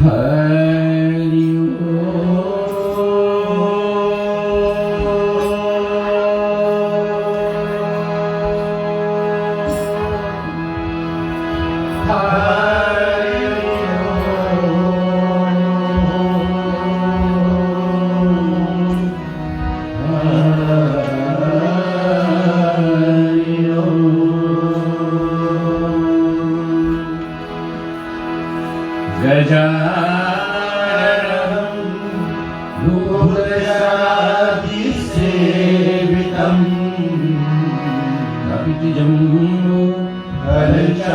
हरि गजाननं भूतरादिसेवितं कपितजम्बो फलचारुभक्षणम्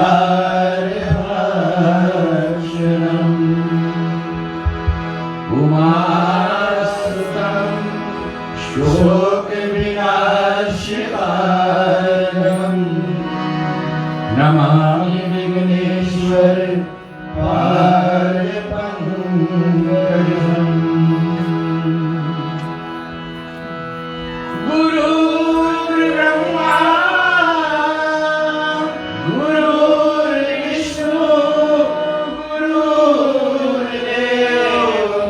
उमासुतं शोकविनाशकारणं नमामि विघ्नेश्वर गुरुर्ब्रह्मा गुरुर्विष्णु गुरुर्देवो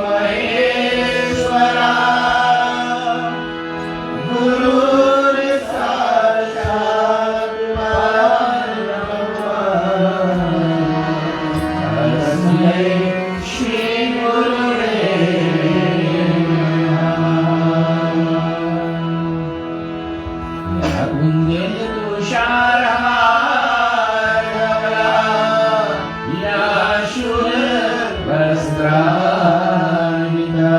महेश्वरा गुरुर्साक्षात् परब्रह्म तस्मै श्री गुरुवे नमः। कुंदेन तुषारहारधवला या शूलवस्त्रान्विता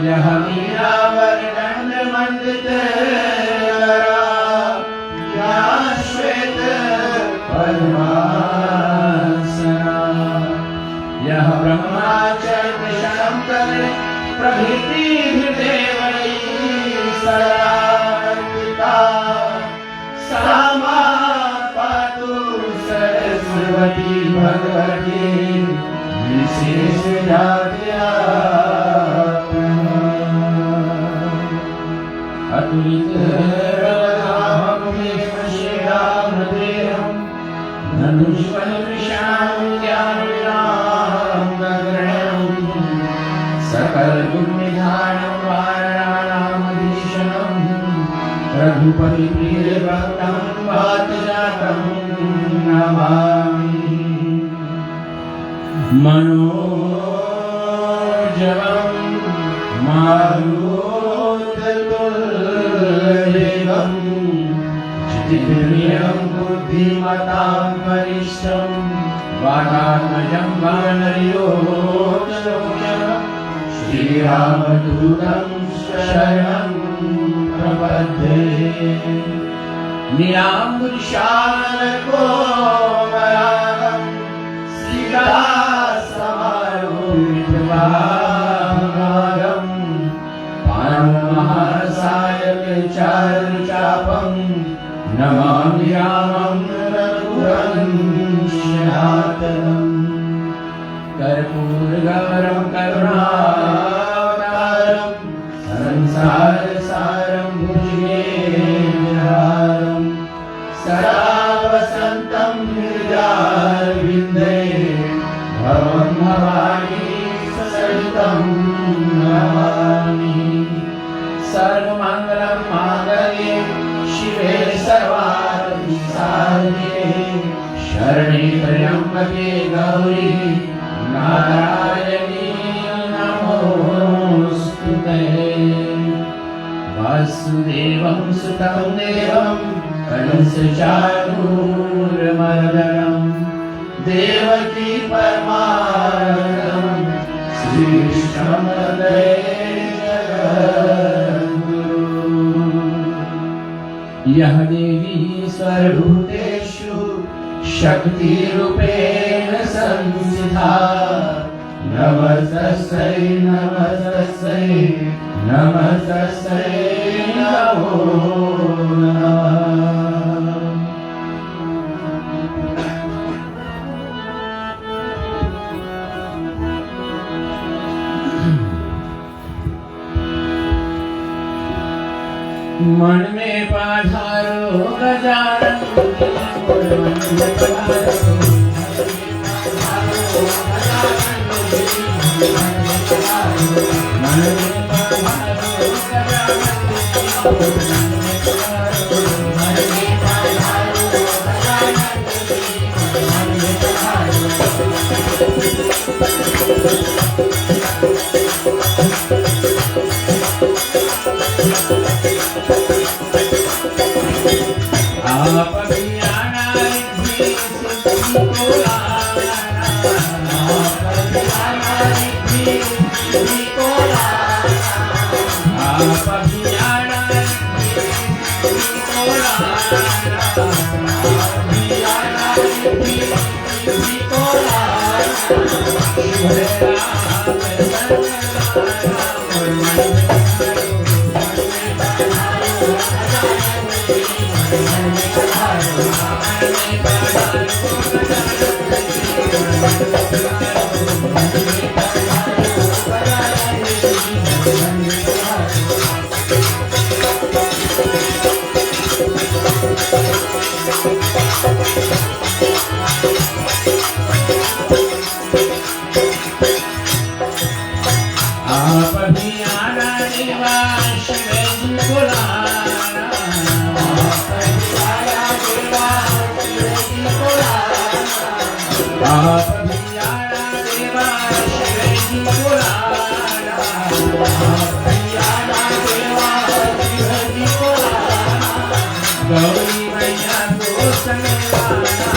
यः वीणावर्णमण्डितकरा या श्वेतपद्मासना यः ब्रह्मचर्यशनं करे प्रभृतिर्देवैः सदा वन्दिता सा मां पातु सरस्वती भगवती विशेषजात्या अतुलितरवधाममेकशिलामृतेहं धनुष्वनवृषां सकलगुणनिधानं वाराणामधीशनं रघुपतिप्रियभक्तं वातजातं नमामि। मनोजवं मारुततुल्यवेगं जितेन्द्रियं बुद्धिमतां वरिष्ठं वातात्मजं वानरयोगयोगं श्रीरामदूतं शरणं प्रपद्ये। नीलाम्बुजालकोमलाङ्गं सीतासमारोपितवागं पाणिमहासायकचारुचापं नमामि रामं रघुवंशनाथनं। कर्पूरगौरं करुणावतारं संसारसारं भुजगेन्द्रहारं सदा वसन्तं हृदयारविन्दे भवं भवानी सहितं नमामि। सर्वमङ्गलं माङ्गल्ये शिवे सर्वार्थसाधिके शरणे त्र्यम्बके गौरी नारायणी नमोऽस्तुते। वासुदेवं सुतं देवं कंसचाणूरमर्दनं देवकी परमानन्दं श्रीकृष्णं वन्दे जगद्गुरुम्। यः देवी सर्वभूतेषु शक्तिरूपेण संस्थिता नमस्तस्यै नमस्तस्यै नमस्तस्यै नमो नमः। मन में पधारो गजानन मन में पधारो गजानन मन में पधारो आप भी आना रिद्धि सिद्धि को लाना, आप भी आना रिद्धि सिद्धि को लाना, आप भी आना रिद्धि सिद्धि को लाना, आप भी आना रिद्धि सिद्धि को लाना। शुभ राम आप भी आना निवास में बुलाना, आप भी आना निवास में बुलाना, आप भी आना निवास में बुलाना, आप भी आना निवास में बुलाना। गौरी मैया को संग लाना,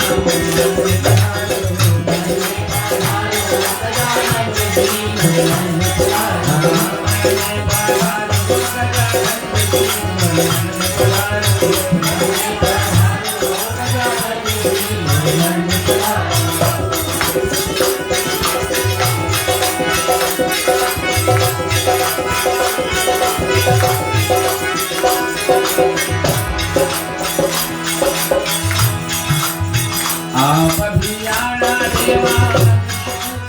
आप भी आना देवा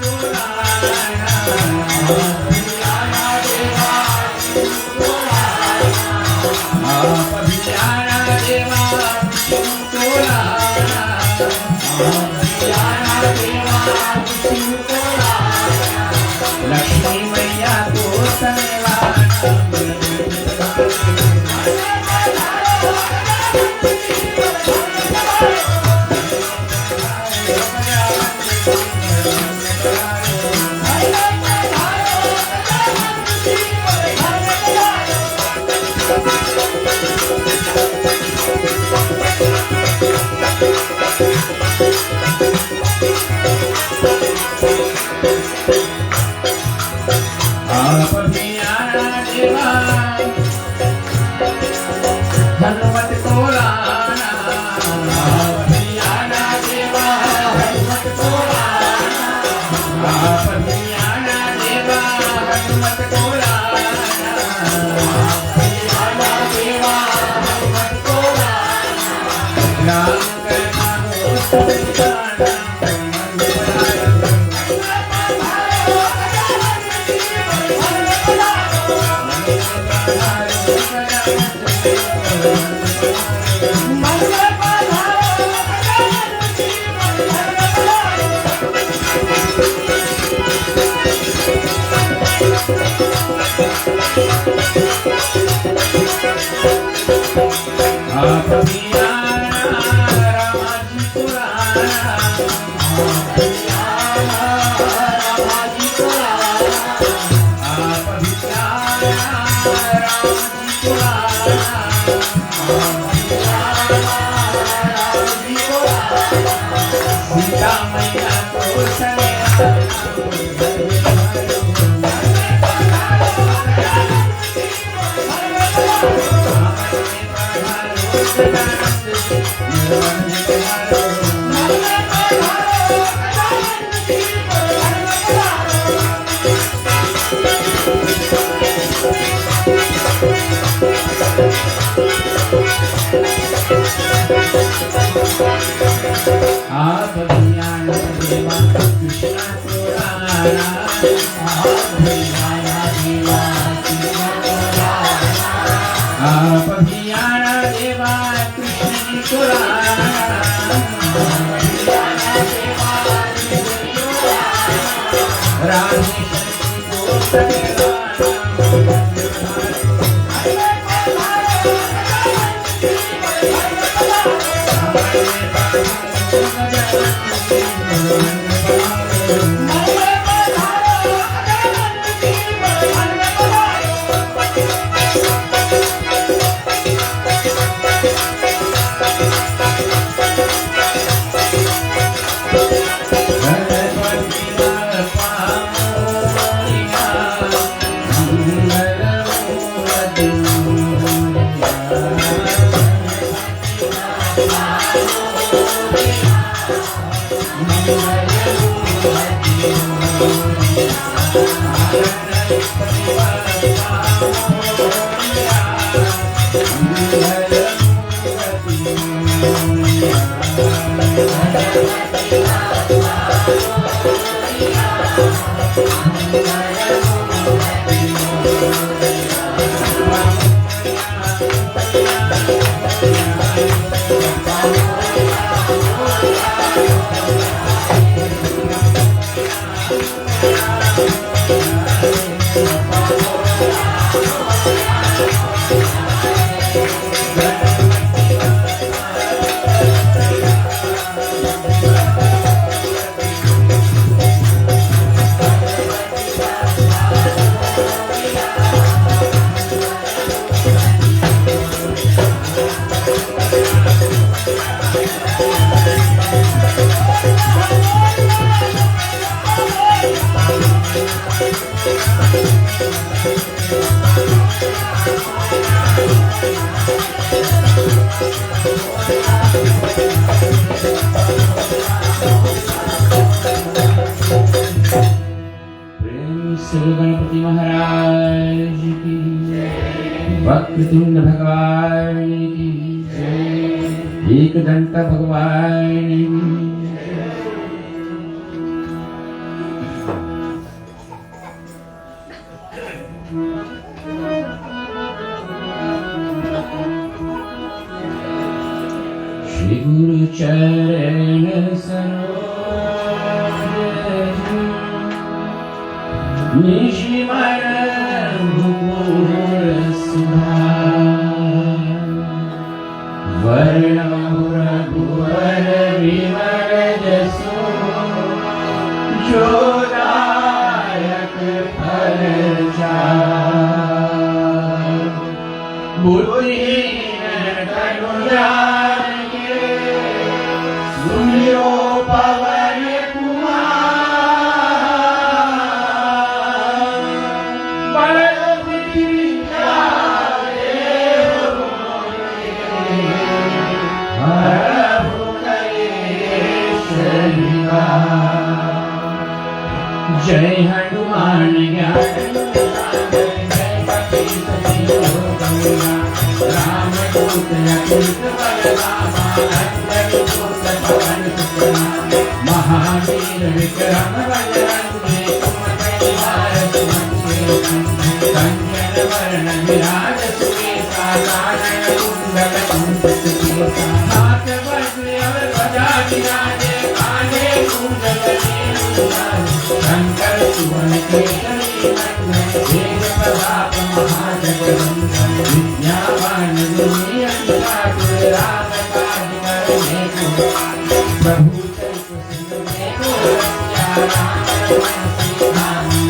बुलाना, आप भी आना देवा बुलाना, आप भी आना देवा बुलाना, आप भी आना देवा बुलाना। लक्ष्मी मैया को सनवाना, आप भी आना देवा हनुमत को लाना, आप भी आना देवा हनुमत को लाना, आप भी आना देवा हनुमत को लाना, आप भी आना देवा हनुमत को लाना। राम करना हो सजाना, आप भी आना रामाजी पुराना, आप भी आना रामाजी पुराना, आप भी आना रामाजी पुराना, आप भी आना रामाजी पुराना। सीता मैया को सनेहाना, आप भी आना देवा कृष्ण पुराना, आप भी आना देवा कृष्ण पुराना, आप भी आना देवा कृष्ण पुराना, आप भी आना देवा कृष्ण पुराना। राधेश्वर की गणपति महाराज की, वक्रतुंड भगवान की, एकदंत भगवान की। श्री गुरु चरण सरोज निशिमर मुकुर सुधार, वर्णमुर भुवर विमल जसो, जो दायक फल चार। बुद्धिहीन तनु जानिके, सुनियो पवन जय हनुमान ज्ञान जय कपीस राम दूत अतुलित बलधामा, अंधकूट पवन सुत महावीर विक्रम बजरंगी, कुमति निवार सुमति कंचन वरण विराज सुबेसा, कानन कुंडल कुंचित केसा, हाथ वज्र और ध्वजा विराजे, कांधे कुंडल शंकर सुवन केसरी नंदन, तेज प्रताप महाजगवंदन, विद्यावान गुणी ठाकुर, राम काज करने को प्रभु चरित सुनने को रसिया, राम मन सीधानी।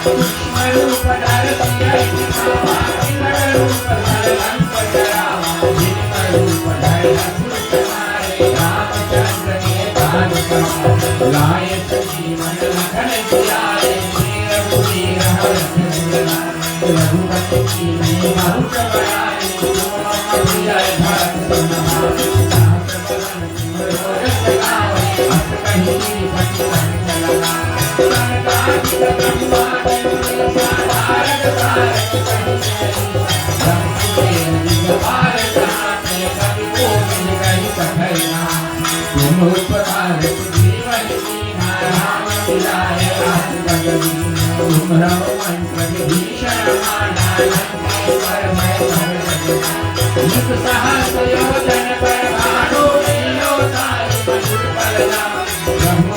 सूक्ष्म रूप धर सिय दिखावा, विकट रूप धर लंक जरावा, भीम रूप धर असुर संहारे, रामचंद्र के काज सवारे, लाए संजीवन लखन जियाए, वीर बुद्धि रहत दुर्लभ, रघुपति कीन्ही बहुत बड़ाई, जो मम प्रिय भरत सम भाई, सहस बदन तुमरो रस गावै, अस कहि पति कंठ लगावै, संतानिक ब्रह्मादि मुनीसा, नारद सारथ सहित ऐसा, ब्रह्मपुरेर दिगपाल कहाते, कवि कोविद कहि सकै नाथ। तुम उपकार जीवन दीना, राम मिलाए रास बदलीना, तुम रहो मंत्र विभीषण माना, लंकेश्वर भय सब सजना, नित सहस योजन पर भानु, लीलो ताहि मधुर बलधामा, ब्रह्म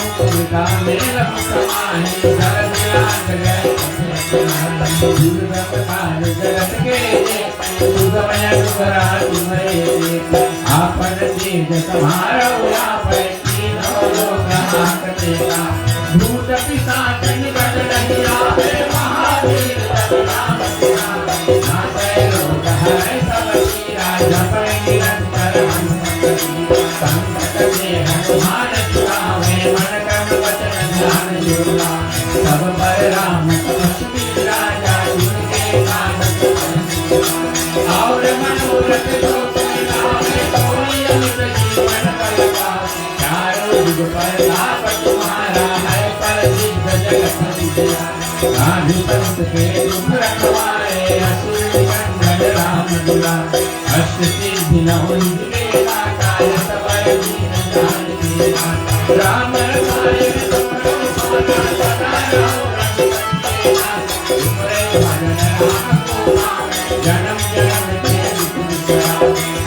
का मेला समाहे सरद लाग गए दुर्गम काल जगत के दुर्गमय दुर्गरा तुम्हारे आपन तेज तुम्हारा आपै तीनों लोक हाकते का भूत पिशाच निकट नहीं आवे महावीर जब नाम तेरा नाथै लोक हरै सब पीरा जपै निरंतर हनुमत संकट में हनुमान छुड़ावे मन कर्म वचन ध्यान जोड़ा सब पर राम तपस्वी राजा जिनके काज और मनोरथ जो कोई लावे कोई अमित जीवन फल पावे चारों युग प्रताप तुम्हारा है प्रसिद्ध जगत विद्या साधु संत के तुम रखवारे असुर निकंदन राम दुलारे अष्ट सिद्धि नौ निधि कार्य सब दीन जान राम रसायन सदा रहो जन्म जन्म के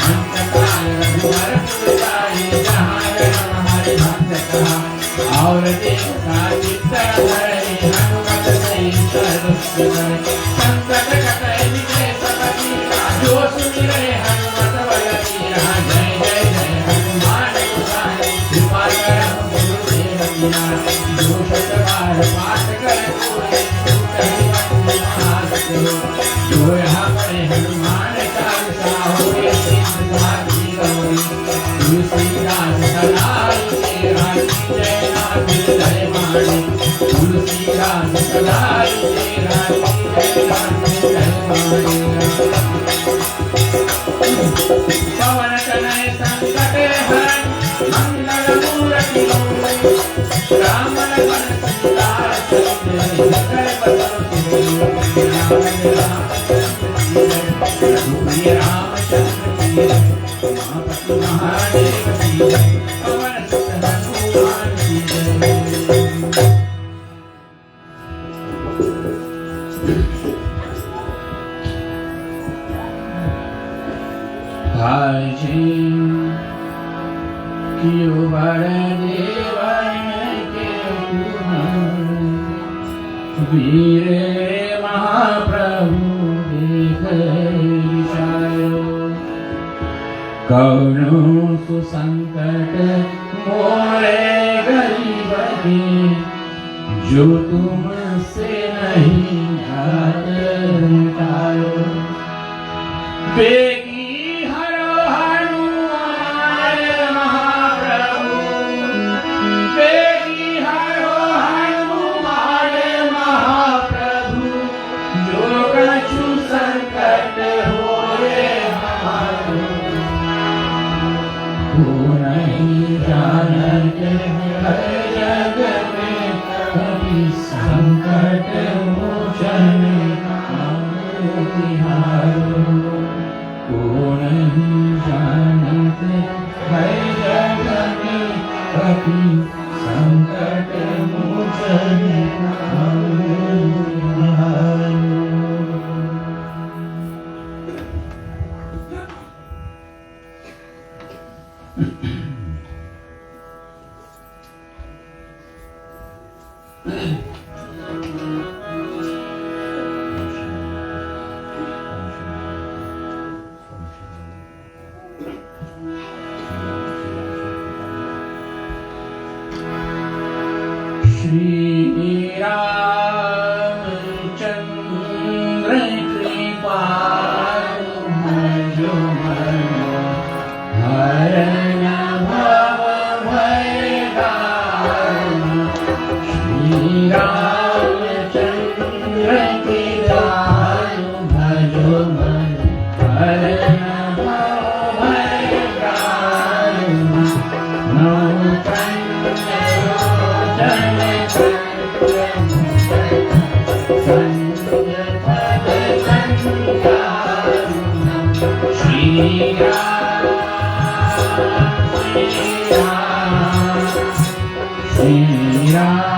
अंत काल रघुवर पुरजाई जहाँ जन्म हरि भक्त कहा और देवता चित्तर धरे हनुमत से सर्वस्व करे संकट कटे विजय सकती जो सुमिरे हनुमत बल वीरा जय जय जय हनुमान गोसाई कृपा करहु गुरुदेव कीना जो शतबार पाठ करे कोई कहीं बंदी महासुर जो यहाँ पढ़े हनुमान चालीसा होए सिद्ध साधी गौरी तुलसीदास सदा तेरा जय नाथ हृदय माने तुलसीदास सदा तेरा जय नाथ हृदय माने पवन तनय संकट हरण मंगल मूर्ति राम लखन सीता सहित रामचंद्र महादेव पवन सुत हनुमान क्यों बड़ देवन के वीर महाप्रभु देख विचारो कौनो सुसंकट मोरे गरीब के जो तुमसे नहीं टालो बेगी हरो हनुमान महाप्रभु बेगी हरो हनुमान महाप्रभु जो कछु संकट होए हमारो को नहीं जानत हर जग में कभी संकट मोचन तिहारो को नहीं जानत है जग में कभी संकट मोचन श्री रामचंद्र कृपालु जो हरण भव भय दारुण श्री रामचंद्र कृपालु भजो मन हरण भव भय दारुण नौतन श्री राम श्री राम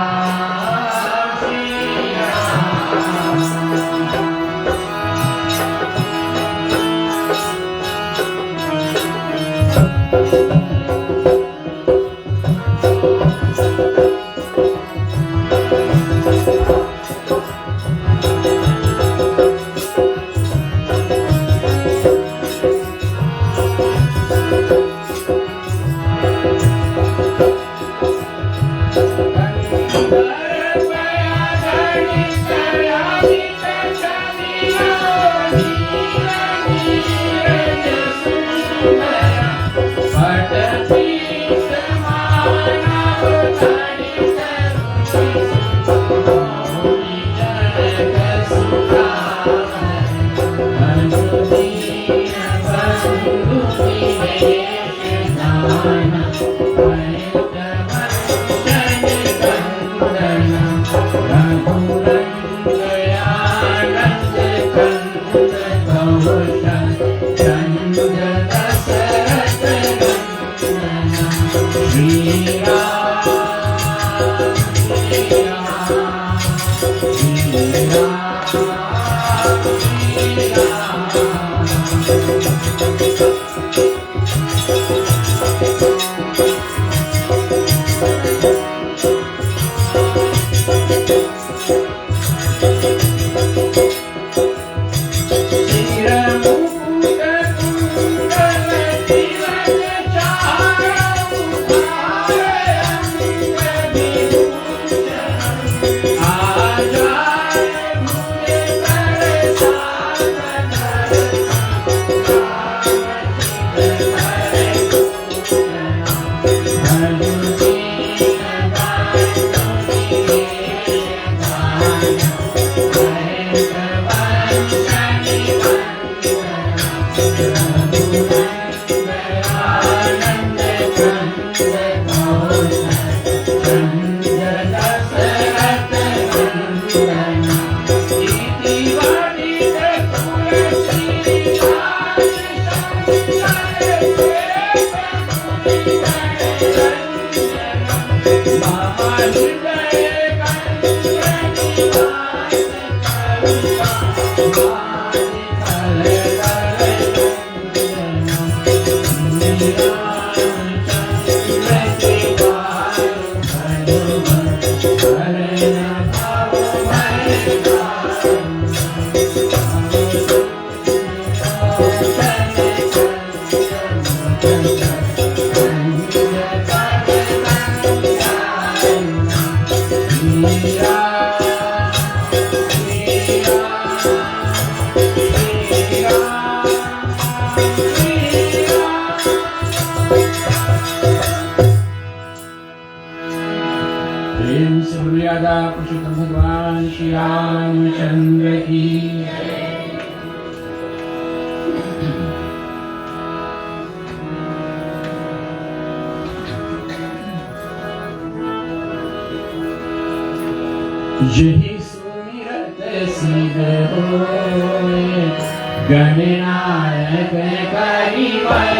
यही सुमिरत सिद्ध होए गणनायक करिवर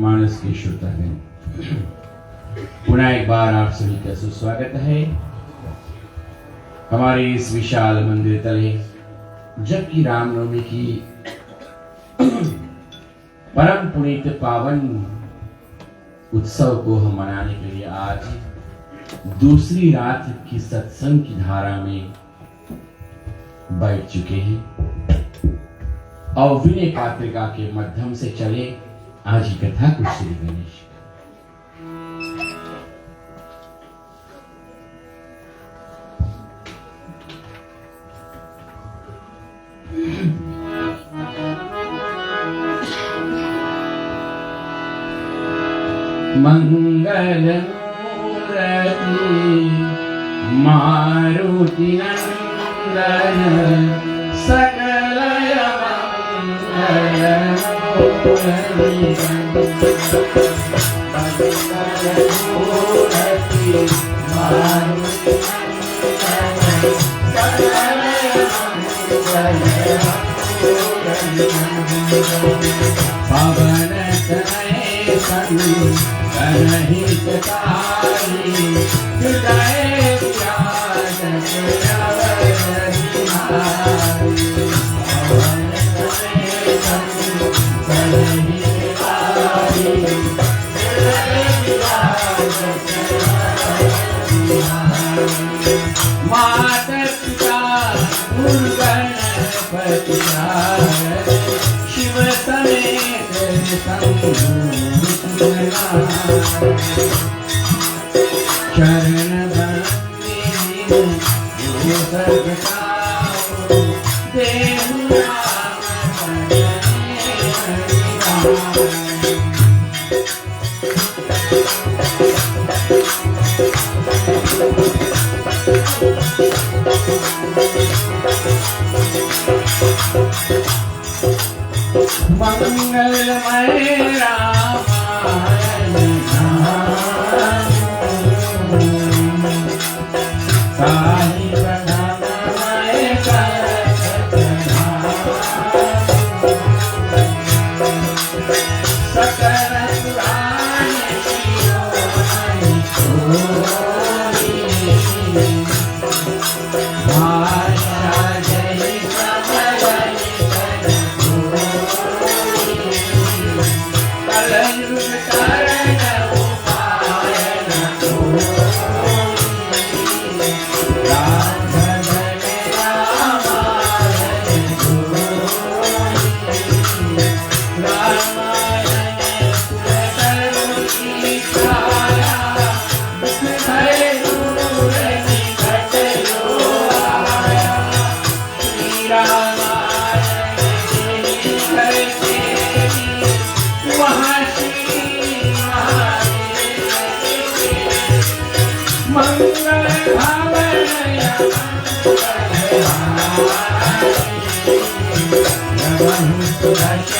मानस के श्रोतागण, पुनः एक बार आप सभी का सुस्वागत है हमारे इस विशाल मंदिर तले, जबकि रामनवमी की परम पुनीत पावन उत्सव को हम मनाने के लिए आज दूसरी रात की सत्संग की धारा में बैठ चुके हैं और विनय पात्रिका के माध्यम से चले आज की कथा कुछ श्री गणेश। मंगल मूर्ति मारुति नंदन सकल पवन अनहित कारी हृदय व्याजक माता पिता गणपति शिव समेत शरण भक्ति देव मंगलमय रामायण साहिब नामय सकल पुराण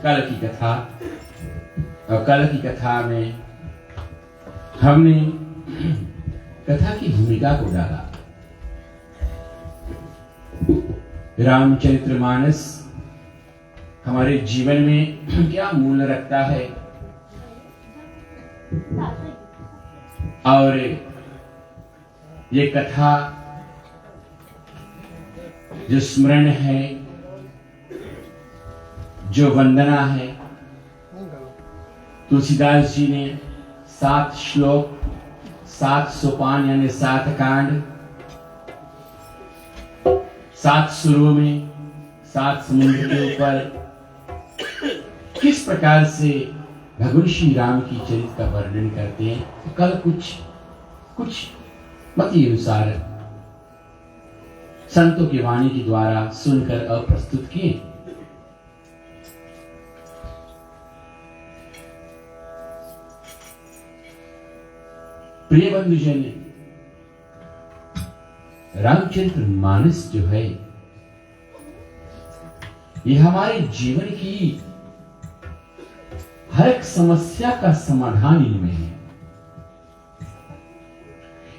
कल की कथा। और कल की कथा में हमने कथा की भूमिका को डाला। रामचरितमानस हमारे जीवन में क्या मूल्य रखता है और ये कथा जो स्मरण है, जो वंदना है, तुलसीदास जी ने 7 श्लोक 7 सोपान यानी 7 कांड 7 सुरों में 7 समुद्र के ऊपर किस प्रकार से भगवान श्री राम की चरित्र का वर्णन करते हैं। तो कल कुछ मति अनुसार संतों की वाणी के द्वारा सुनकर और प्रस्तुत किए। प्रिय बंधुजन, रामचरितमानस जो है ये हमारे जीवन की हर एक समस्या का समाधान इनमें है।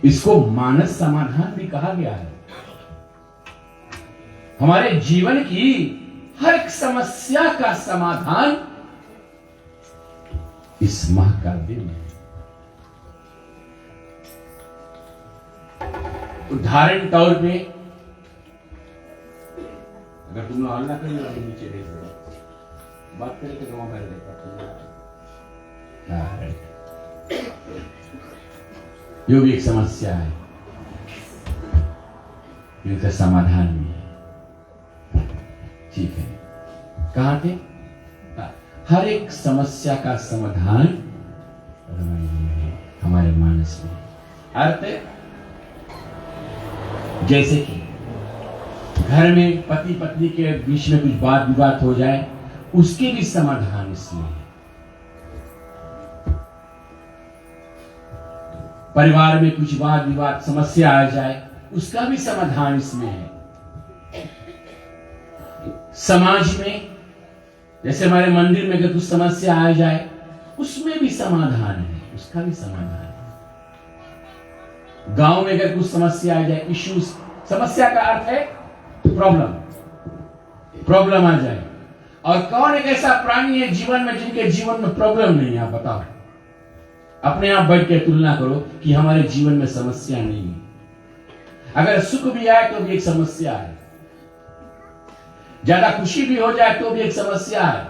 इसको मानस समाधान भी कहा गया है। हमारे जीवन की हर एक समस्या का समाधान इस महाकाव्य में है। उदाहरण तौर पे अगर तुम लोग हल्ला करें तो नीचे देख दो, बात करें तो वहां कर देता। जो भी एक समस्या है इसका समाधान भी है। ठीक है, कहां थे? हर एक समस्या का समाधान हमारे मानस में। अर्थ जैसे कि घर में पति पत्नी के बीच में कुछ बात विवाद हो जाए उसके भी समाधान इसमें है। परिवार में कुछ वाद विवाद समस्या आ जाए, उसका भी समाधान इसमें है। समाज में जैसे हमारे मंदिर में अगर कुछ समस्या आ जाए, उसमें भी समाधान है, उसका भी समाधान है। गांव में अगर कुछ समस्या आ जाए, इश्यूज, समस्या का अर्थ है प्रॉब्लम आ जाए। और कौन एक ऐसा प्राणी है जीवन में जिनके जीवन में प्रॉब्लम नहीं है? आप बताओ, अपने आप बैठ के तुलना करो कि हमारे जीवन में समस्या नहीं है। अगर सुख भी आए तो भी एक समस्या है, ज्यादा खुशी भी हो जाए तो भी एक समस्या है,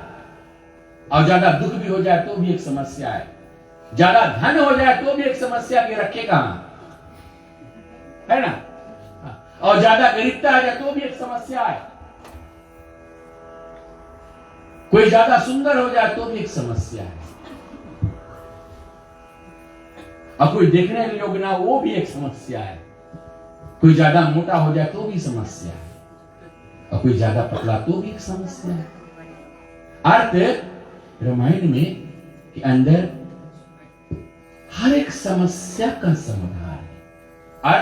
और ज्यादा दुख भी हो जाए तो भी एक समस्या है, ज्यादा धन हो जाए तो भी एक समस्या के रखे कहां, है ना? और ज्यादा गरीबता आ जाए तो भी एक समस्या है, कोई ज्यादा सुंदर हो जाए तो भी एक समस्या है, और कोई देखने योग्य ना वो भी एक समस्या है, कोई ज्यादा मोटा हो जाए तो भी समस्या है, और कोई ज्यादा पतला तो भी एक समस्या है। अर्थ रामायण में के अंदर हर एक समस्या का समाधान है। और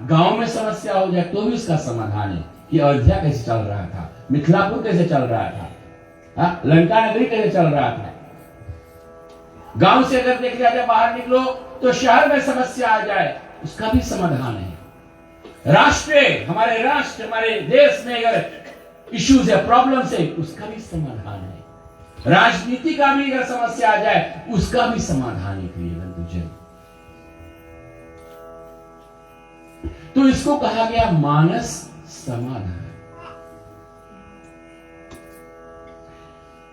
गांव में समस्या हो जाए तो भी उसका समाधान है कि अयोध्या कैसे चल रहा था, मिथिलापुर कैसे चल रहा था, लंका नगरी कैसे चल रहा था। गांव से अगर देख लिया जाए, बाहर निकलो तो शहर में समस्या आ जाए, उसका भी समाधान है। हमारे देश में अगर इश्यूज है, प्रॉब्लम्स है, उसका भी समाधान है। राजनीति का भी अगर समस्या आ जाए, उसका भी समाधान है प्रिय बंधुजन। तो इसको कहा गया मानस समाधान।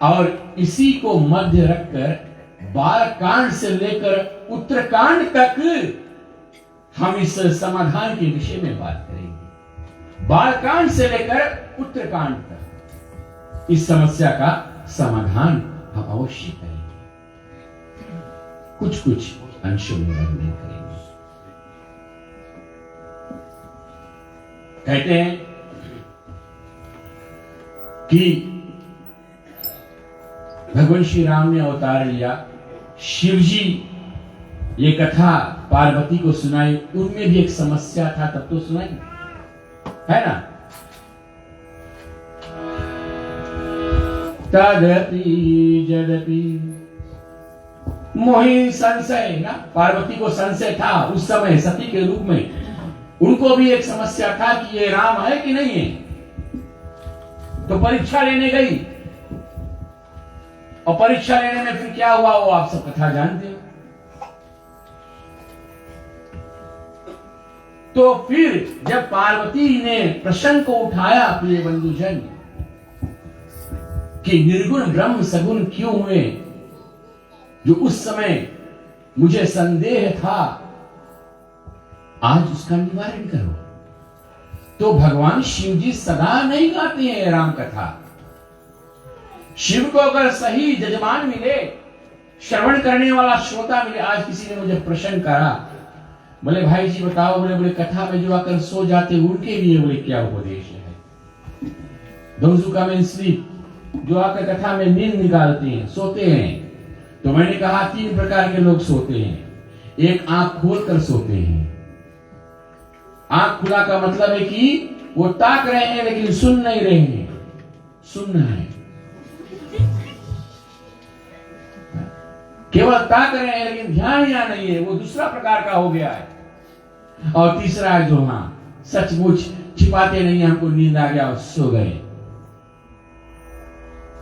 और इसी को मध्य रखकर बालकांड से लेकर उत्तरकांड तक हम इस समाधान के विषय में बात करेंगे। बालकांड से लेकर उत्तरकांड तक इस समस्या का समाधान हम अवश्य करेंगे, कुछ अंशों में वर्णन करेंगे। कहते हैं कि भगवान श्री राम ने अवतार लिया, शिव जी ये कथा पार्वती को सुनाई, उनमें भी एक समस्या था, तब तो सुनाई, है ना? तदपि जदपि मोहि संशय, ना, पार्वती को संशय था उस समय सती के रूप में, उनको भी एक समस्या था कि ये राम है कि नहीं है। तो परीक्षा लेने गई, और परीक्षा लेने में फिर क्या हुआ वो आप सब कथा जानते हो। तो फिर जब पार्वती ने प्रश्न को उठाया प्रिय बंधुजन कि निर्गुण ब्रह्म सगुण क्यों हुए, जो उस समय मुझे संदेह था, आज उसका निवारण करो। तो भगवान शिव जी सदा नहीं गाते हैं राम कथा। शिव को अगर सही जजमान मिले, श्रवण करने वाला श्रोता मिले। आज किसी ने मुझे प्रश्न करा, बोले भाई जी बताओ, बोले कथा में जो आकर सो जाते उनके लिए बोले क्या उपदेश है? Those who come in sleep, जो आकर कथा में नींद निकालते हैं, सोते हैं। तो मैंने कहा 3 प्रकार के लोग सोते हैं। एक आंख खोलकर सोते हैं। आंख खुला का मतलब है कि वो ताक रहे हैं लेकिन सुन नहीं रहे हैं, सुनना है, केवल ताक रहे हैं लेकिन ध्यान यहाँ नहीं है, वो दूसरा प्रकार का हो गया है। और तीसरा है जो सचमुच छिपाते नहीं, हमको नींद आ गया और सो गए।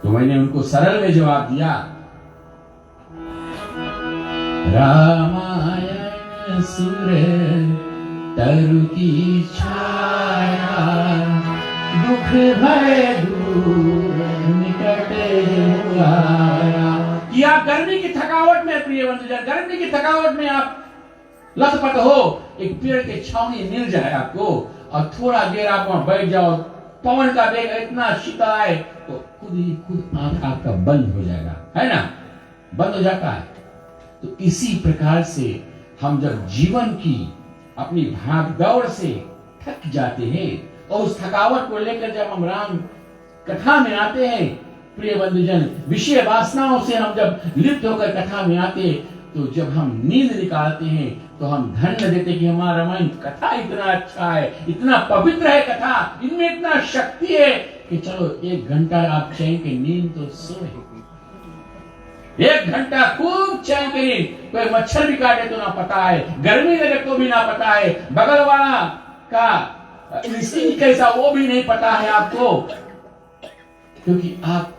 तो मैंने उनको सरल में जवाब दिया, रामायण सुर तरु की छाया, दुख भय दूर निकट आया। कि आप गर्मी की थकावट में, प्रिय बंधुजन, गर्मी की थकावट में आप लथपथ हो, एक पेड़ के छावनी मिल जाए आपको, और थोड़ा देर आप वहां बैठ जाओ, पवन का वेग इतना शीतल आए तो खुद ही खुद आंख आपका बंद हो जाएगा, है ना? बंद हो जाता है। तो इसी प्रकार से हम जब जीवन की अपनी भाग दौड़ से थक जाते हैं, और उस थकावट को लेकर जब हम राम कथा में आते हैं, प्रिय बंधुजन, विषय वासनाओं से हम जब लिप्त होकर कथा में आते, तो जब हम नींद निकालते हैं तो हम धन्य देते कि हमारा रामायण कथा इतना अच्छा है, इतना पवित्र है कथा, इनमें इतना शक्ति है कि चलो 1 घंटा आप चैन की नींद तो सोए। 1 घंटा खूब चैन की नींद, कोई मच्छर भी काटे तो ना पता है, गर्मी लगे तो भी ना पता है, बगल वाला का इंस्टिंक्ट कैसा वो भी नहीं पता है आपको, क्योंकि आप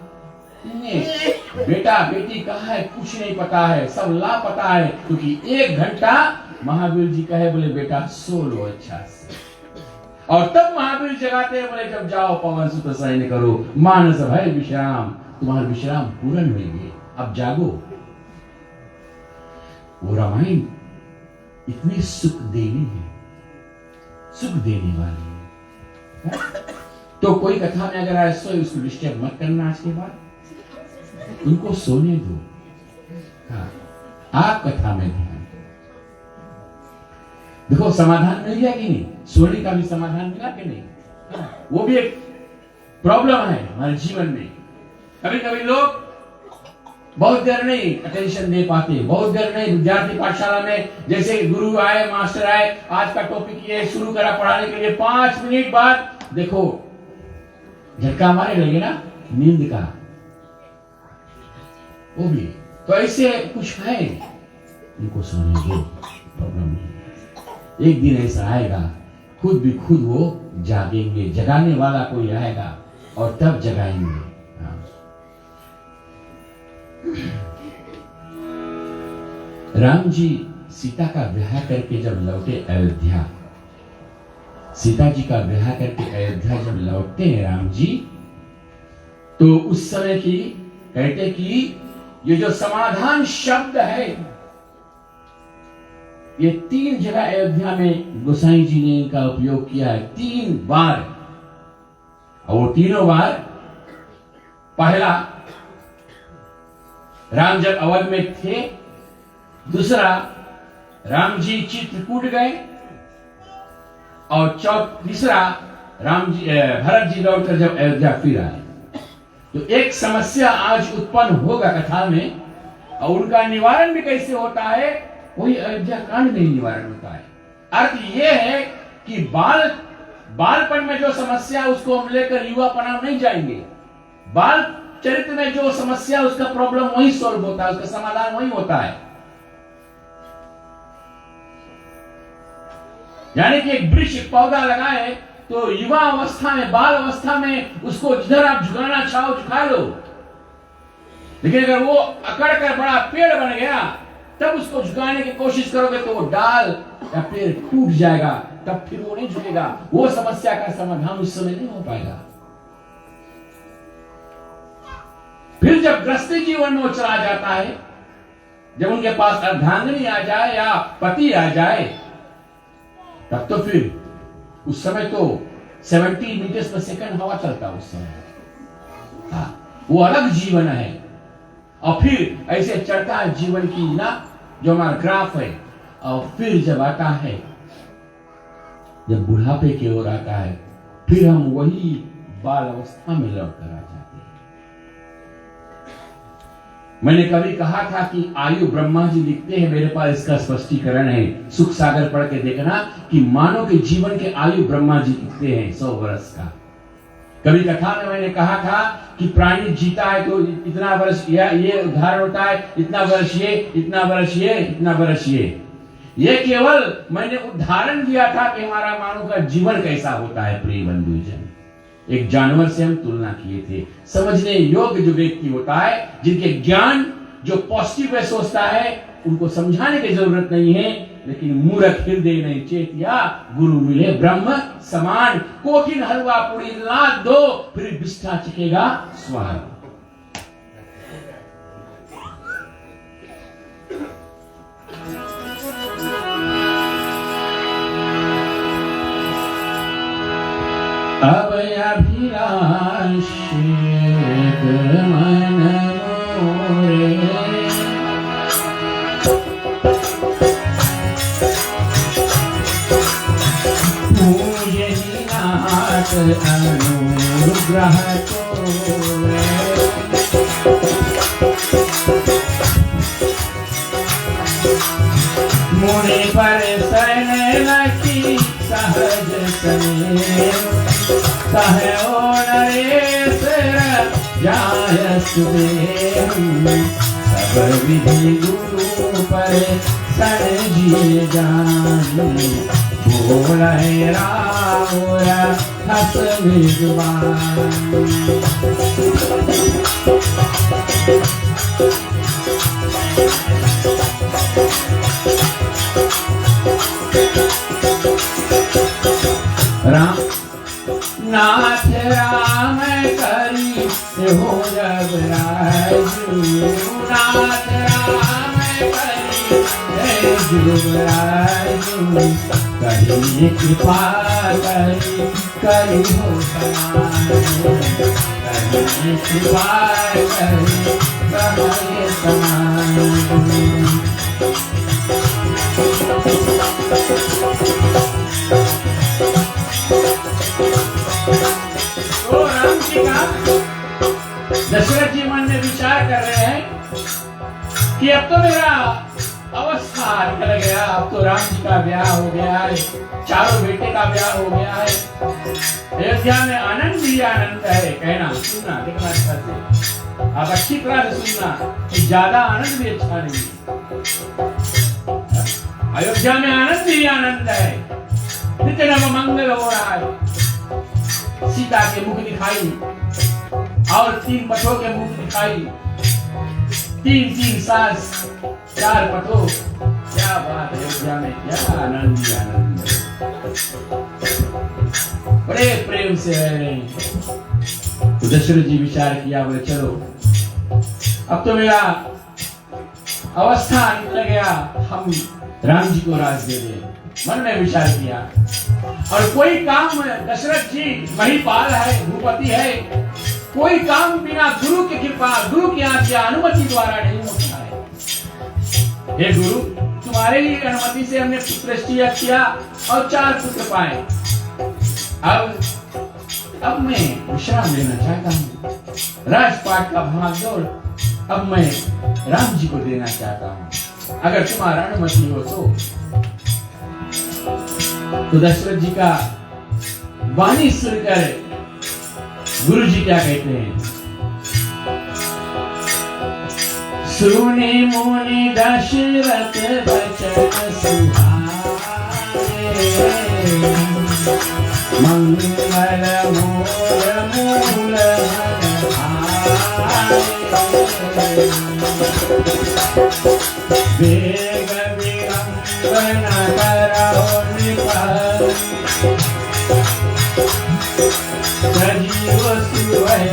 बेटा बेटी कहा है कुछ नहीं पता है, सब लापता है, क्योंकि 1 घंटा महावीर जी कहे बोले बेटा सो लो अच्छा से। और तब महावीर जगाते हैं बोले जब जाओ पवन सुत शयन करो, मानस भय विश्राम, तुम्हारा विश्राम पूर्ण हो गए, अब जागो। वो रामायण इतनी सुख देनी है, सुख देने वाली है। तो कोई कथा में अगर आए सोए उसको डिस्टर्ब मत करना, आज के बाद उनको सोने दो। हाँ, आप कथा में ध्यान देखो, समाधान मिल गया कि नहीं? सोने का भी समाधान मिला कि नहीं? हाँ, वो भी एक प्रॉब्लम है हमारे जीवन में। कभी कभी लोग बहुत देर नहीं अटेंशन दे पाते, बहुत देर नहीं। विद्यार्थी पाठशाला में जैसे गुरु आए, मास्टर आए, आज का टॉपिक ये शुरू करा पढ़ाने के लिए, 5 मिनट बाद देखो झटका मारे लगे ना नींद का, वो भी। तो ऐसे कुछ है, उनको सोने दो, प्रॉब्लम नहीं। एक दिन ऐसा आएगा खुद भी खुद वो जागेंगे, जगाने वाला कोई आएगा और तब जगाएंगे। हाँ। राम जी सीता का विवाह करके जब लौटे अयोध्या, सीता जी का विवाह करके अयोध्या जब लौटते हैं राम जी, तो उस समय की कहते कि ये जो समाधान शब्द है, ये 3 जगह अयोध्या में गोसाई जी ने इनका उपयोग किया है, 3 बार। और वो तीनों बार, पहला राम जब अवध में थे, दूसरा राम जी चित्रकूट गए, और तीसरा राम जी भरत जी लौटकर जब अयोध्या फिर आए। तो एक समस्या आज उत्पन्न होगा कथा में, और उनका निवारण भी कैसे होता है, कोई अयोध्या कांड में निवारण होता है। अर्थ यह है कि बालपन में जो समस्या उसको हम लेकर युवापना नहीं जाएंगे, बाल चरित्र में जो समस्या उसका प्रॉब्लम वही सॉल्व होता है, उसका समाधान वही होता है। यानी कि एक वृक्ष पौधा लगाए तो युवा अवस्था में, बाल अवस्था में उसको जिधर आप झुकाना चाहो झुका लो, लेकिन अगर वो अकड़ कर बड़ा पेड़ बन गया तब उसको झुकाने की कोशिश करोगे तो वो डाल या पेड़ टूट जाएगा, तब फिर वो नहीं झुकेगा, वो समस्या का समाधान उस समय नहीं हो पाएगा। फिर जब गृहस्थी जीवन में वो चला जाता है, जब उनके पास अर्धांगिनी आ जाए या पति आ जाए, तब तो फिर उस समय तो 70 मीटर पर सेकंड हवा चलता उस समय। हाँ, वो अलग जीवन है। और फिर ऐसे चढ़ता है जीवन की ना जो हमारा ग्राफ है, और फिर जब आता है, जब बुढ़ापे की ओर आता है, फिर हम वही बाल अवस्था में लौट कर आ जाते हैं। मैंने कभी कहा था कि आयु, ब्रह्मा जी लिखते हैं, मेरे पास इसका स्पष्टीकरण है, सुख सागर पढ़ के देखना कि मानव के जीवन के आयु ब्रह्मा जी लिखते हैं 100 वर्ष का। कभी कथा में मैंने कहा था कि प्राणी जीता है तो इतना वर्ष ये उदाहरण होता है, इतना वर्ष ये, इतना वर्ष ये, इतना वर्ष ये केवल मैंने उदाहरण दिया था कि हमारा मानव का जीवन कैसा होता है। प्रिय बंधुजन, एक जानवर से हम तुलना किए थे। समझने योग्य जो व्यक्ति होता है, जिनके ज्ञान जो पॉजिटिव वे सोचता है, उनको समझाने की जरूरत नहीं है, लेकिन मूर्ख हृदय नहीं चेतिया, गुरु मिले ब्रह्म समान, कोठिन हलवा पूरी लाद दो, फिर बिष्ठा चखेगा स्वाद। अब अभिलाष मन मोरे, पूजनीनाथ अनुग्रह को मुनि पर सन की सहज सने कहे ओ नरेश जाय सुदेव सब विधि गुरु पर सन जी जानी बोले राम हस विद्वान राम नाथ राम करी हो जब राजू नाथ राम करी जुबराजू कही कृपा करी हो समान कही कृपा करी समान दशरथ जी मन में विचार कर रहे हैं कि अब तो मेरा अवस्था निकल गया, अब तो राम जी का ब्याह हो गया है, चारों बेटे का ब्याह हो गया है, अयोध्या में आनंद ही आनंद है। कहना सुनना देखना अच्छा से, आप अच्छी तरह से सुनना कि ज्यादा आनंद भी अच्छा नहीं है। अयोध्या में आनंद ही आनंद है, नित्य नव मंगल हो रहा है। सीता के मुख दिखाई और 3 पठों के मुख दिखाई, 3 सास 4 पठों, क्या बात है। अयोध्या में क्या आनंद ही आनंद है, बड़े प्रेम से रह रहे हैं। तो दशरथ जी विचार किया, बोले चलो अब तो मेरा अवस्था निकल गया, हम राम जी को राज दे दें। मन में विचार किया और कोई काम, दशरथ जी महिपाल है, भूपति है, कोई काम बिना गुरु की कृपा, गुरु की आज्ञा, अनुमति द्वारा नहीं होता है। हे गुरु, तुम्हारे ही अनुमति से हमने पुत्रष्टि किया और 4 पुत्र पाए। अब मैं विश्राम लेना चाहता हूँ, राजपाट का भागदौड़ अब मैं राम जी को देना चाहता हूँ, अगर तुम्हारा अनुमति हो तो दशरथ जी का वाणी सुनकर गुरु जी क्या कहते हैं, सुने मुनि दशरथ बचन सुहाए, मंगल मोर मूल वेग विलंबन करो निपात, सजीव सुवै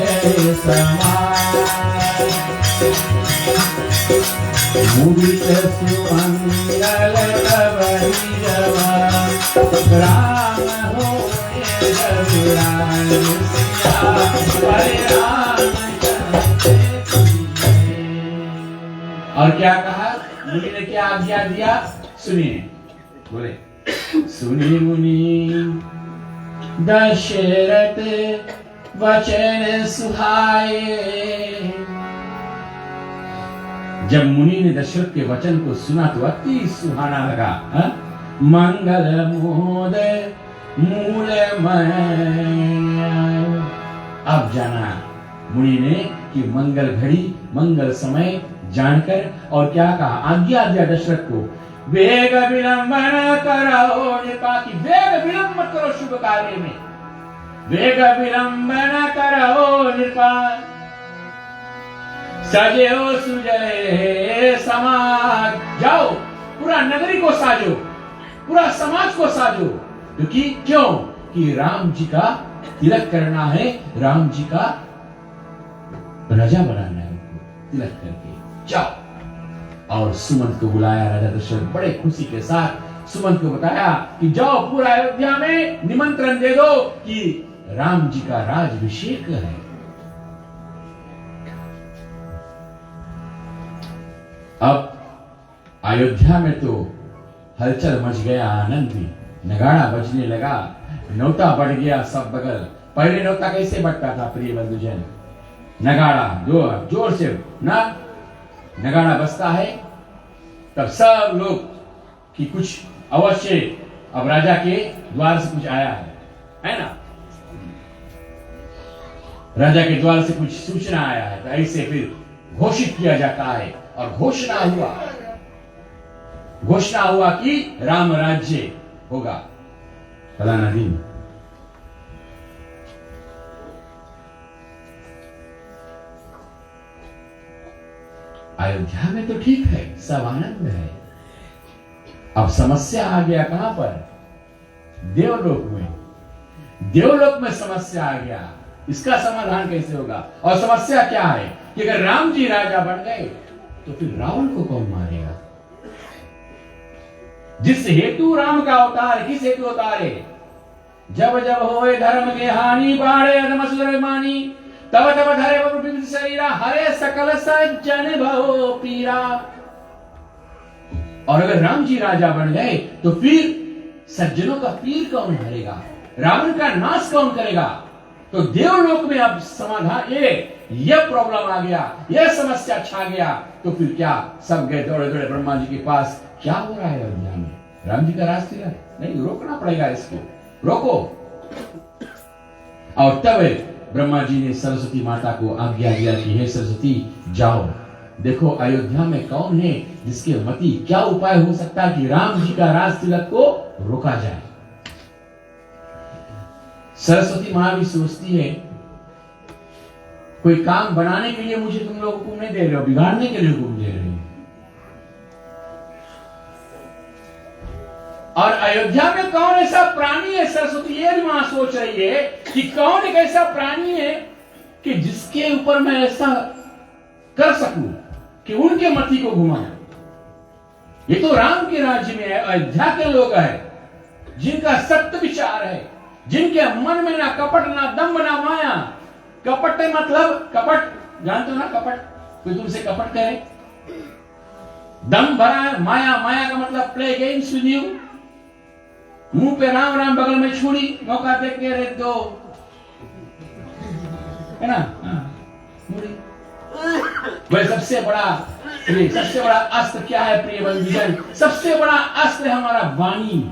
समाय, मुदित सुमंगल कबहि जवा, राम होए रघुराय सिया, परिराम और क्या कहा मुनि ने, क्या आज्ञा दिया सुनिए। बोले सुनी मुनि दशरथ वचन सुहाए। जब मुनि ने दशरथ के वचन को सुना तो अति सुहाना लगा। मंगल मोद मूलमय, अब जाना मुनि ने कि मंगल घड़ी, मंगल समय जानकर, और क्या कहा, आज्ञा दिया दशरथ को, वेग विलंबन करो निपा, की वेग विलंब मत करो शुभ कार्य में, वेग विलंबन करो निपा, सजो सुजय समाज, जाओ पूरा नगरी को साजो, पूरा समाज को साजो, क्योंकि क्यों कि राम जी का तिलक करना है, राम जी का राजा बनाना है, तिलक करके जाओ। और सुमंत को बुलाया राजा दशरथ, बड़े खुशी के साथ सुमंत को बताया कि जाओ पूरा अयोध्या में निमंत्रण दे दो कि राम जी का राजभिषेक है। अब अयोध्या में तो हलचल मच गया, आनंद भी, नगाड़ा बजने लगा, नौता बढ़ गया सब बगल, पहले नौता कैसे बजता था प्रिय बंधुजन? नगाड़ा जोर से ना नगाड़ा बजता है, तब सब लोग कि कुछ अवश्य अब राजा के द्वार से कुछ आया है ना? राजा के द्वार से कुछ सूचना आया है, तो ऐसे फिर घोषित किया जाता है। और घोषणा हुआ कि राम राज्य होगा फलाना दिन। अयोध्या में तो ठीक है, सब आनंद है। अब समस्या आ गया कहां पर? देवलोक में। देवलोक में समस्या आ गया। इसका समाधान कैसे होगा? और समस्या क्या है कि अगर राम जी राजा बन गए तो फिर रावण को कौन मारेगा? जिस हेतु राम का अवतार, किस हेतु अवतार है? जब जब होए धर्म के हानि, बाढ़े अधम मानी, तब तब धरे शरीरा, हरे सकल सज्जन भव पीरा। और अगर राम जी राजा बन गए तो फिर सज्जनों का पीर कौन हरेगा? रावण का नाश कौन करेगा? तो देवलोक में अब समाधान, यह प्रॉब्लम आ गया, यह समस्या छा गया। तो फिर क्या? सब गए दौड़े दौड़े ब्रह्मा जी के पास। क्या हो रहा है अयोध्या में? राम जी का राज नहीं, रोकना पड़ेगा इसको, रोको। और तब ब्रह्मा जी ने सरस्वती माता को आज्ञा दिया कि हे सरस्वती जाओ, देखो अयोध्या में कौन है जिसके मति, क्या उपाय हो सकता है कि राम जी का राज तिलक को रोका जाए। सरस्वती मां भी सोचती है कोई काम बनाने के लिए मुझे तुम लोग हुक्म नहीं दे रहे हो, बिगाड़ने के लिए हुक्म दे रहे हो। और अयोध्या में कौन ऐसा प्राणी है? सरस्वती ये भी मां सोच रही है कि कौन एक ऐसा प्राणी है कि जिसके ऊपर मैं ऐसा कर सकूं कि उनके मति को घुमाऊं। ये तो राम के राज्य में है, अयोध्या के लोग हैं जिनका सत्य विचार है, जिनके मन में ना कपट, ना दम्भ, ना माया। कपट मतलब कपट जानते हो ना? कपट, कोई तुमसे कपट करे, दम भरा है। माया का मतलब प्ले गेम्स विद यू। मुंह पे राम राम, बगल में छुरी, मौका देख के रे दो, है ना? छुरी। वह सबसे बड़ा अस्त्र क्या है प्रिय बंधुजन? सबसे बड़ा अस्त्र है हमारा वाणी।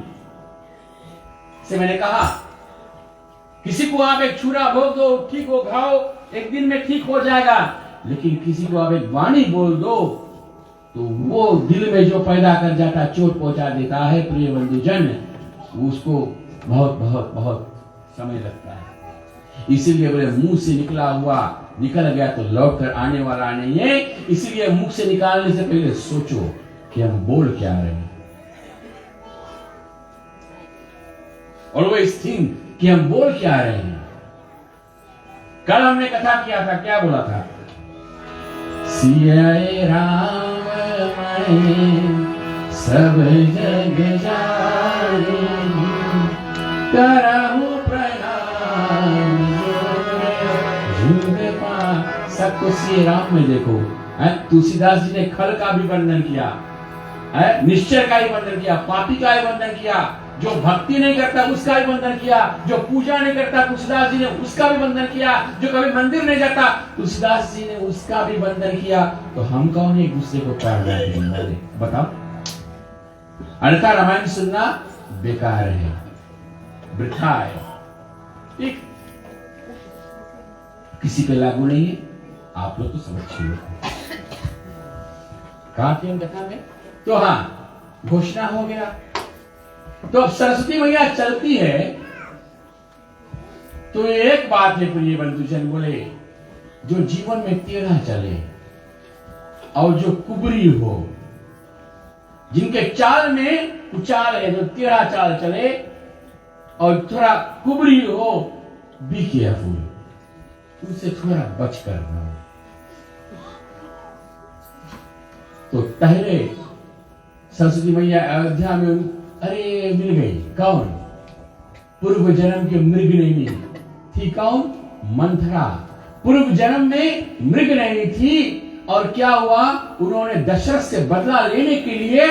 से मैंने कहा किसी को आप एक छुरा भोग दो, ठीक हो, घाव एक दिन में ठीक हो जाएगा। लेकिन किसी को आप एक वाणी बोल दो तो वो दिल में जो पैदा कर जाता, चोट पहुंचा देता है प्रिय बंधुजन, उसको बहुत बहुत बहुत समय लगता है। इसीलिए बोले मुंह से निकल गया तो लौट कर आने वाला नहीं है। इसीलिए मुख से निकालने से पहले सोचो कि हम बोल क्या रहे हैं। ऑलवेज थिंक कि हम बोल क्या रहे हैं। कल हमने कथा किया था, क्या बोला था? सियाए राम सब जग जाने, करहु प्रणाम जुग पा। सबको श्री राम में देखो। तुलसीदास जी ने खल का भी वर्णन किया, निश्चय का भी वर्णन किया, पापी का भी वर्णन किया, जो भक्ति नहीं करता उसका भी वंदन किया, जो पूजा नहीं करता तुलसीदास जी ने उसका भी वंदन किया, जो कभी मंदिर नहीं जाता तुलसीदास जी ने उसका भी वंदन किया। तो हम कौन एक दूसरे को प्यार करने वाले? बताओ। अन्यथा रामायण सुनना बेकार है, वृथा है, ठीक? किसी पे लागू नहीं है। आप लोग तो समझिए कथा में। तो हाँ, घोषणा हो गया। तो अब सरस्वती मैया चलती है तो एक बात है प्रिय बंधुजन, बोले जो जीवन में टेढ़ा चले और जो कुबरी हो, जिनके चाल में उचाल है, जो टेढ़ा चाल चले और थोड़ा कुबरी हो, बी केयरफुल, उनसे थोड़ा बच कर रहो। तो पहले सरस्वती मैया अयोध्या में अरे मिल गई। कौन? पूर्व जन्म के मृगनयनी थी। कौन? मंथरा। पूर्व जन्म में मृगनयनी थी। और क्या हुआ? उन्होंने दशरथ से बदला लेने के लिए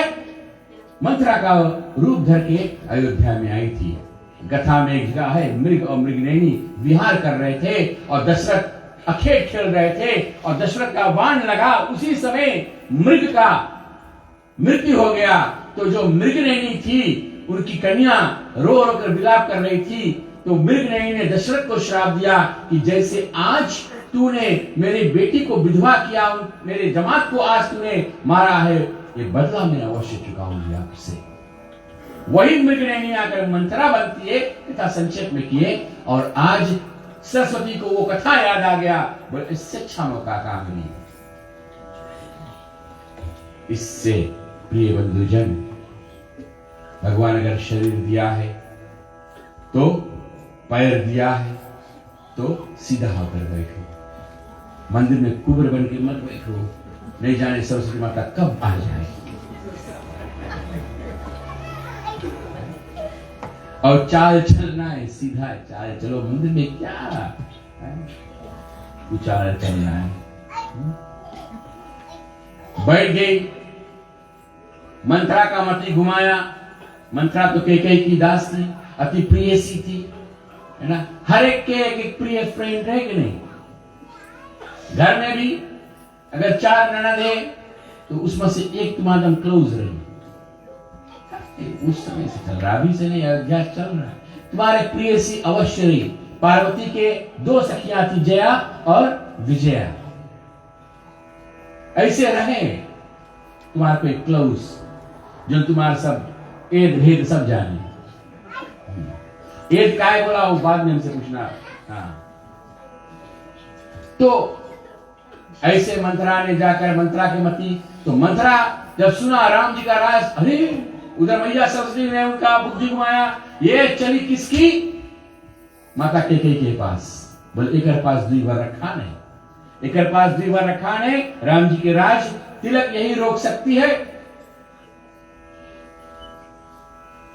मंथरा का रूप धर के अयोध्या में आई थी। कथा में एक जगह है, मृग और मृगनयनी विहार कर रहे थे और दशरथ अखेट खेल रहे थे और दशरथ का बाण लगा, उसी समय मृग का मृत्यु हो गया। तो जो मृगनयनी थी, उनकी कन्या रो रो कर विलाप कर रही थी। तो मृगनयनी ने दशरथ को श्राप दिया कि जैसे आज तूने मेरी बेटी को विधवा किया, मेरे जमात को आज तूने मारा है, ये बदला मैं अवश्य चुकाऊंगी आपसे। वही मृगनयनी आकर मंथरा बनती है, कथा संक्षेप में किए। और आज सरस्वती को वो कथा याद आ गया, बोले इससे अच्छा मौका काम नहीं। इससे प्रिय बंधुजन, भगवान अगर शरीर दिया है तो, पैर दिया है तो सीधा होकर बैठो। मंदिर में कुबर बन के मत बैठो, नहीं जाने सरस्वती माता कब आ जाए। और चाल चलना है, सीधा चाल चलो। मंदिर में क्या उचाल चलना है। बैठ गई, मंथरा का मती घुमाया। मंथरा तो कैकेयी की दास थी, अति प्रिय सी थी, है ना। हर एक के एक प्रिय फ्रेंड है कि नहीं। घर में भी अगर 4 ननद है तो उसमें से एक तुम्हारा क्लोज रही। उस समय से चल रहा, अभी से नहीं, अयोध्या चल रहा है। तुम्हारे प्रिय सी अवश्य रही। पार्वती के 2 सखियां थी, जया और विजया। ऐसे रहे तुम्हारे पे क्लोज, जो तुम्हारा सब एद भेद सब जाने। एद काय बोला वो बाद में हमसे पूछना। हाँ, तो ऐसे मंथरा ने जाकर, मंथरा के मती, तो मंथरा जब सुना राम जी का राज, अरे उधर मैया सरस्वती ने उनका बुद्धि घुमाया, ये चली किसकी, माता कैकेयी के पास। बोले एक पास 2 बार रखा नहीं, एक पास 2 बार रखा नहीं, राम जी के राज तिलक यही रोक सकती है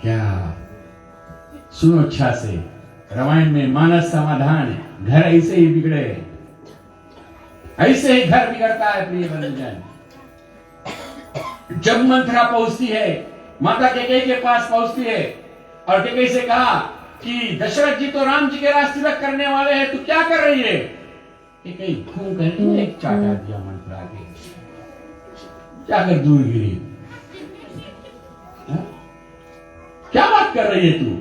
क्या। सुनो अच्छा से, रामायण में मानस समाधान, घर ऐसे ही बिगड़े, ऐसे ही घर बिगड़ता है प्रिय बंधुजन। जब मंथरा पहुंचती है, माता कैकेयी के पास पहुंचती है और कैकेयी से कहा कि दशरथ जी तो राम जी के राज तिलक करने वाले हैं, तू क्या कर रही है। कैकेयी घूम कर एक चाटा दिया मंथरा के, जाकर दूर गिरी। क्या बात कर रही है तू,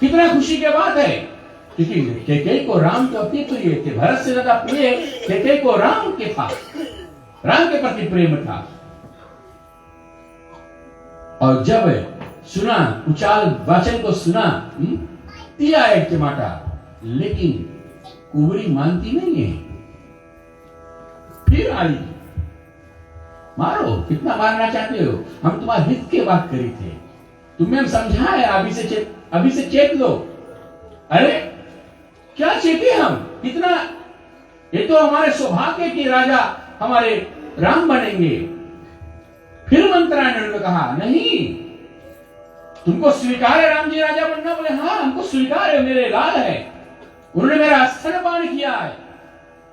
कितना खुशी की बात है। क्योंकि कैकेयी को राम तो अति प्रिय थे, भरत से ज्यादा प्रिय कैकेयी को राम के था, राम के प्रति प्रेम था। और जब सुना, उचाल वाचन को सुना, दिया एक टमाटा, लेकिन कुंवरी मानती नहीं है। फिर आई, मारो, कितना मारना चाहते हो, हम तुम्हारे हित की बात करी थे, तुम्हें हम समझाए, अभी से चेत लो। अरे क्या चेते हम, कितना, ये तो हमारे सौभाग्य की राजा हमारे राम बनेंगे। फिर मंत्रा ने उनको कहा नहीं, तुमको स्वीकार है राम जी राजा बनना। बोले हाँ हमको स्वीकार है, मेरे लाल है, उन्होंने मेरा स्तनपान किया है,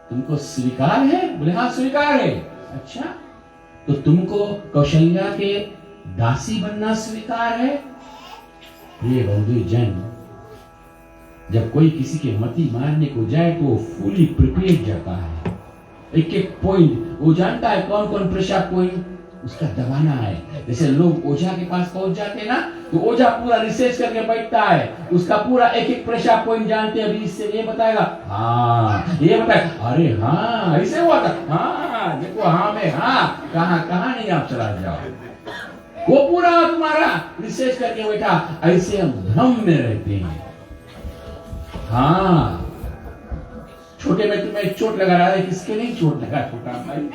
तुमको स्वीकार है। बोले हाँ स्वीकार है। अच्छा, तो तुमको कौशल्या के दासी बनना स्वीकार है। ये बंधुजन, जब कोई किसी के मति मारने को जाए तो फुली प्रिपेयर जाता है, एक एक पॉइंट वो जानता है, कौन कौन प्रेशर पॉइंट उसका दबाना है। जैसे लोग ओझा के पास पहुंच जाते हैं ना, तो ओझा पूरा रिसर्च करके बैठता है, उसका पूरा एक एक प्रेशर पॉइंट जानते हैं। अभी इससे ये बताएगा, हाँ ये बताएगा, अरे हाँ ऐसे हुआ था, हाँ देखो हाँ में हाँ, कहाँ नहीं आप चला जाओ। वो पूरा तुम्हारा रिसर्च करके बैठा। ऐसे हम भ्रम में रहते हैं। हाँ, छोटे में तुम्हें चोट लगा रहा है, किसके नहीं चोट लगा छोटा भाई।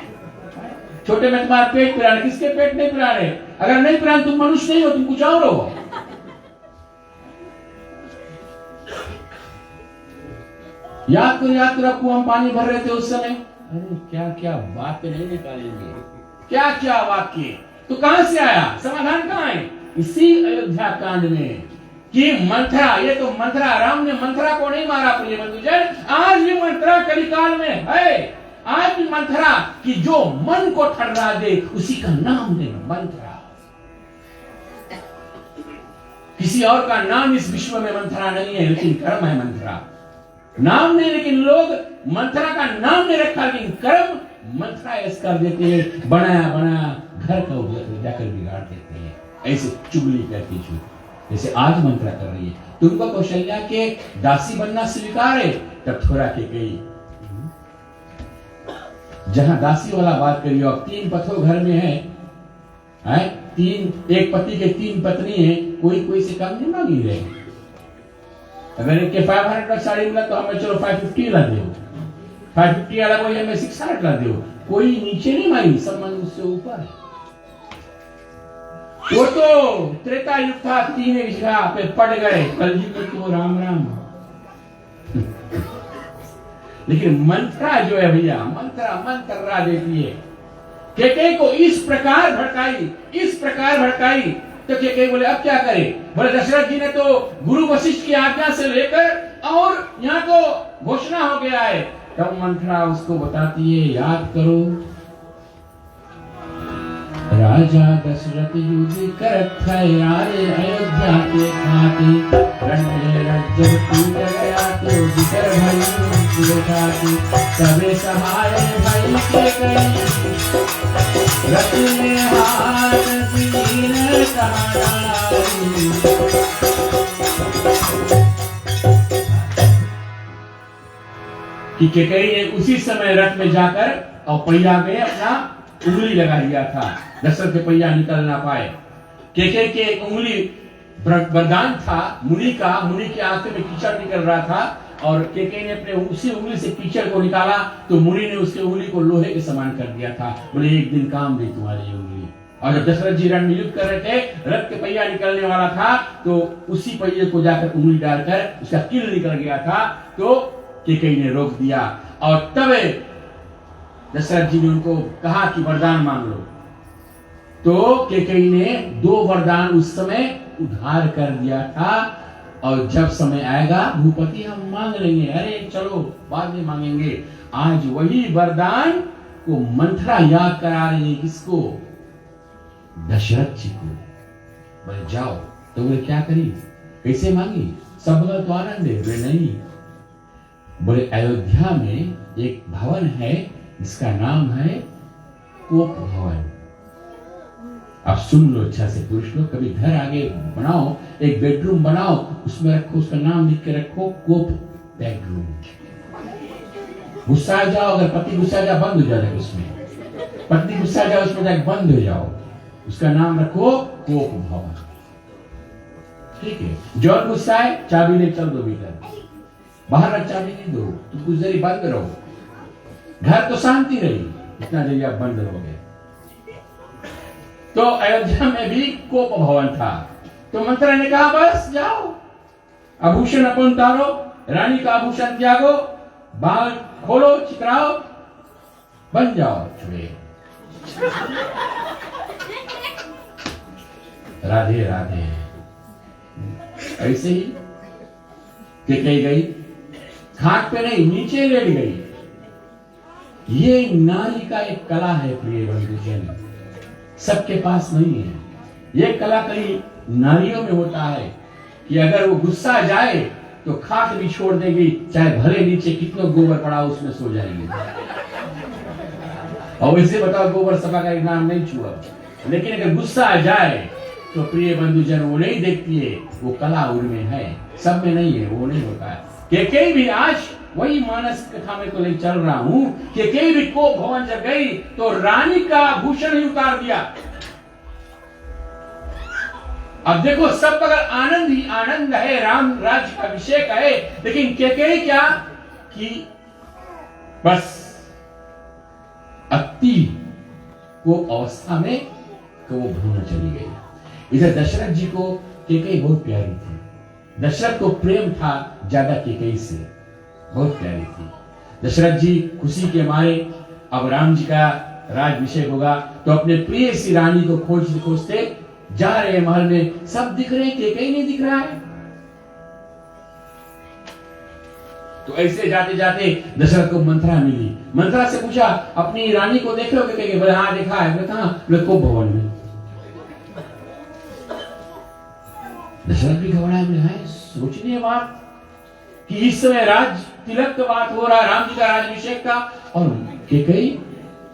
छोटे में तुम्हारा पेट पिराने, किसके पेट नहीं पिराने। अगर नहीं पिराने तुम मनुष्य नहीं हो, तुम कुछ और हो। याद करो आपको हम पानी भर रहे थे उस समय, अरे क्या क्या बातें नहीं निकालेंगे, क्या क्या वाक्य। तो कहां से आया समाधान, कहां है, इसी अयोध्या कांड में कि मंथरा, ये तो मंथरा, राम ने मंथरा को नहीं मारा प्रिय बंधुजन, आज भी मंथरा कलिकाल में है। आज भी मंथरा कि जो मन को ठर्रा दे उसी का नाम दे मंथरा। किसी और का नाम इस विश्व में मंथरा नहीं है, लेकिन कर्म है मंथरा। नाम नहीं, लेकिन लोग मंथरा का नाम नहीं रखा, लेकिन कर्म मंथरा ऐसा कर देते हैं, बनाया बनाया घर का जाकर बिगाड़ देते हैं। ऐसे चुगली करती चुगली, जैसे आज मंथरा कर रही है। तुमको कौशल्या के दासी बनना स्वीकार है, तब थोड़ा के गई जहां दासी वाला बात करिए। अब 3 पथो घर में है, एक पति के 3 पत्नी है, कोई से कम नहीं मांगी रहे। अगर एक के 500 का साड़ी मिला तो हमें चलो 550 ला दो, 550 वाला कोई हमें 600 ला दो, कोई नीचे नहीं मांगी, सब मन उससे ऊपर है। वो तो त्रेता युग था, 3 जगह पे पड़ गए, कलयुग में तो राम राम। लेकिन मंत्रा जो है भैया, मंत्रा देती है। केकई को इस प्रकार भड़काई तो केकई बोले अब क्या करे। बोले दशरथ जी ने तो गुरु वशिष्ठ की आज्ञा से लेकर और यहाँ तो घोषणा हो गया है। तब मंत्रा उसको बताती है, याद करो राजा दशरथ युद्ध करत थे यारे अयोध्या के खाते, जब टूट गया तो जिकर भाई सबे सहाय भाई के कई, रथ में हाथ दीन कि केकई ने उसी समय रथ में जाकर और पहिया में अपना उंगली लगा दिया था, दशरथ के पहिया निकल ना पाए। केकई के उंगली वरदान था मुनि की आंख में कीचड़ निकल रहा था, और केकई ने अपने उसी उंगली से कीचड़ को निकाला तो मुनि ने उसके उंगली को लोहे के समान कर दिया था। बोले एक दिन काम दे तुम्हारी उंगली। और जब दशरथ जी रण में युद्ध कर रहे थे, रथ के पहिया निकलने वाला था, तो उसी पहिए को जाकर उंगली डालकर उसका किल निकल गया था, तो केकई ने रोक दिया। और तब दशरथ जी ने उनको कहा कि वरदान मांग लो, तो केकई ने 2 वरदान उस समय उधार कर दिया था। और जब समय आएगा भूपति हम मांग लेंगे, अरे चलो बाद में मांगेंगे। आज वही वरदान को मंथरा याद करा रही है, किसको? दशरथ जी को। बोले जाओ, तो बोले क्या करी, कैसे मांगी, सब तो आनंद है। बोले नहीं, बोले अयोध्या में एक भवन है, इसका नाम है कोप भवन। आप सुन लो अच्छा से पुरुष लोग, कभी घर आगे बनाओ, एक बेडरूम बनाओ, उसमें रखो, उसका नाम लिख के रखो कोप बेडरूम। गुस्सा जाओ, अगर पति गुस्सा जाओ बंद हो जाएगा उसमें, पत्नी गुस्सा जाओ उसमें जाकर बंद हो जाओ, उसका नाम रखो कोप भवन। ठीक है, जो गुस्सा है चाबी ले चल दो भीतर, बाहर चाबी नहीं दो, तुम कुछ देरी बंद रहो, घर तो शांति रही, इतना देरी आप बंद रहोगे। तो अयोध्या में भी कोप भवन था। तो मंत्रा ने कहा बस जाओ, आभूषण अपन उतारो, रानी का आभूषण त्यागो, बाल खोलो, चिकराओ, बन जाओ छुड़े। राधे राधे। ऐसे ही केकई गई, खाट पे नहीं नीचे लेट गई। ये नारी का एक कला है प्रिय बंधुजन, सबके पास नहीं है। ये कला कई नारियों में होता है कि अगर वो गुस्सा जाए तो खाट भी छोड़ देगी, चाहे भले नीचे कितना गोबर पड़ा उसमें सो जाएंगे। और वैसे बताओ गोबर सभा का एक नाम नहीं छुआ, लेकिन अगर गुस्सा आ जाए तो प्रिय बंधुजन वो नहीं देखती है, वो कला उनमें है, सब में नहीं है, वो नहीं होता है। केकई भी आज वही मानस कथा में तो ले चल रहा हूं, केकई भी कोप भवन जब गई तो रानी का आभूषण ही उतार दिया। अब देखो सब अगर आनंद ही आनंद है, राम राज्य का अभिषेक है, लेकिन केकई क्या कि बस अति को अवस्था में तो वो भूल चली गई। इधर दशरथ जी को केकई बहुत प्यारी थी, दशरथ को प्रेम था ज्यादा केकई से, बहुत प्यारी थी। दशरथ जी खुशी के मारे अब राम जी का राज्याभिषेक होगा तो अपने प्रिय सी रानी को खोजते खोजते जा रहे महल में, सब दिख रहे, केकई नहीं दिख रहा है। तो ऐसे जाते जाते दशरथ को मंत्रा मिली, मंत्रा से पूछा अपनी रानी को देखे हो केकई? बोले हाँ देखा है। बोले कहां? बोले कोप भवन में। दशरथ भी घबराए, बोले है सोचनीय बात कि इस समय राज तिलक का बात हो रहा है, राम जी का राज्याभिषेक का, और कैकेयी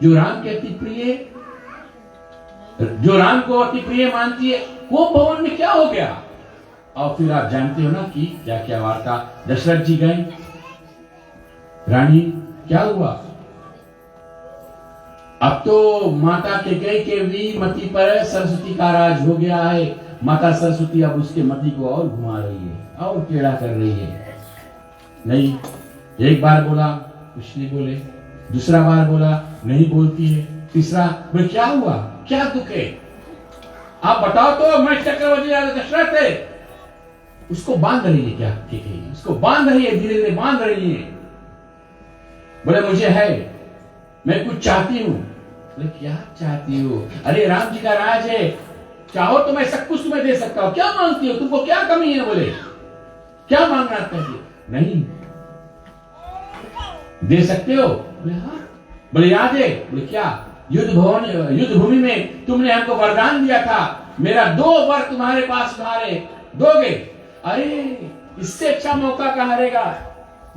जो राम के अति प्रिय, जो राम को अति प्रिय मानती है, वो भवन में क्या हो गया। और फिर आप जानते हो ना कि क्या क्या वार्ता। दशरथ जी गए, रानी क्या हुआ, अब तो माता कैकेयी के वीर मति पर सरस्वती का राज हो गया है। माता सरस्वती अब उसके मति को और घुमा रही है और टेढ़ा कर रही है। नहीं, एक बार बोला कुछ नहीं बोले, दूसरा बार बोला नहीं बोलती है, तीसरा बोले क्या हुआ, क्या दुख है, आप बताओ तो, मैं चक्रवर्ती राजा दशरथ है। उसको बांध रही है, क्या कैकेयी उसको बांध रही है, धीरे धीरे बांध रही है। बोले मुझे है, मैं कुछ चाहती हूं। बोले क्या चाहती हो, अरे राम जी का राज है, चाहो तो मैं सब कुछ तुम्हें दे सकता हूं, क्या मांगती हो, तुमको क्या कमी है। बोले क्या मांगना चाहती हो, नहीं दे सकते हो। बोले हाँ। बोले याद है, बोले क्या, युद्ध भूमि में तुमने हमको वरदान दिया था, मेरा 2 वर तुम्हारे पास उधारे दोगे। अरे इससे अच्छा मौका कहां रहेगा।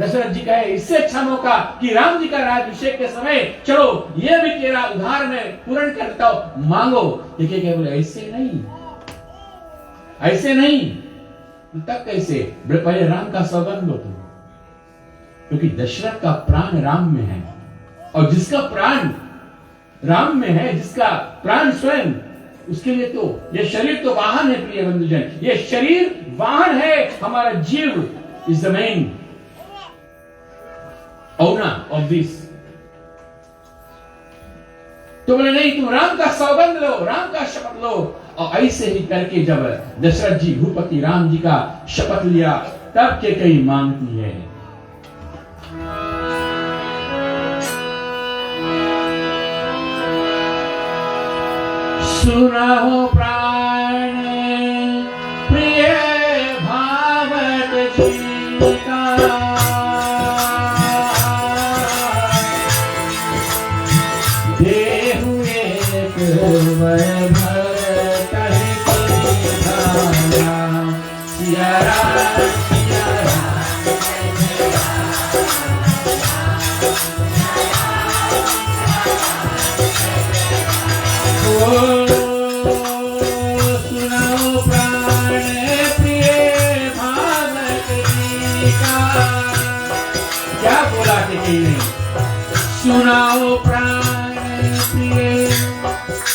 दशरथ जी कहे इससे अच्छा मौका कि राम जी का राज्याभिषेक के समय चलो ये भी तेरा उधार में पूर्ण करता हूं, मांगो। देखिए बोले ऐसे नहीं, ऐसे नहीं, तब कैसे। पहले राम का सौगंध लो तुम, क्योंकि दशरथ का प्राण राम में है, और जिसका प्राण राम में है, जिसका प्राण स्वयं, उसके लिए तो ये शरीर तो वाहन है प्रिय बंधुजन, ये शरीर वाहन है, हमारा जीव is the main owner of this. तो बोले नहीं, तुम राम का सौगंध लो, राम का शपथ लो। और ऐसे ही करके जब दशरथ जी भूपति राम जी का शपथ लिया, तब कैकेयी मांगती है, सुनो प्राण प्रिय भावत जी का, देहु एक वर भर कहे धारा, सिया राम सिया राम। क्या बोला कैकेयी, सुनाओ प्राण प्रिय,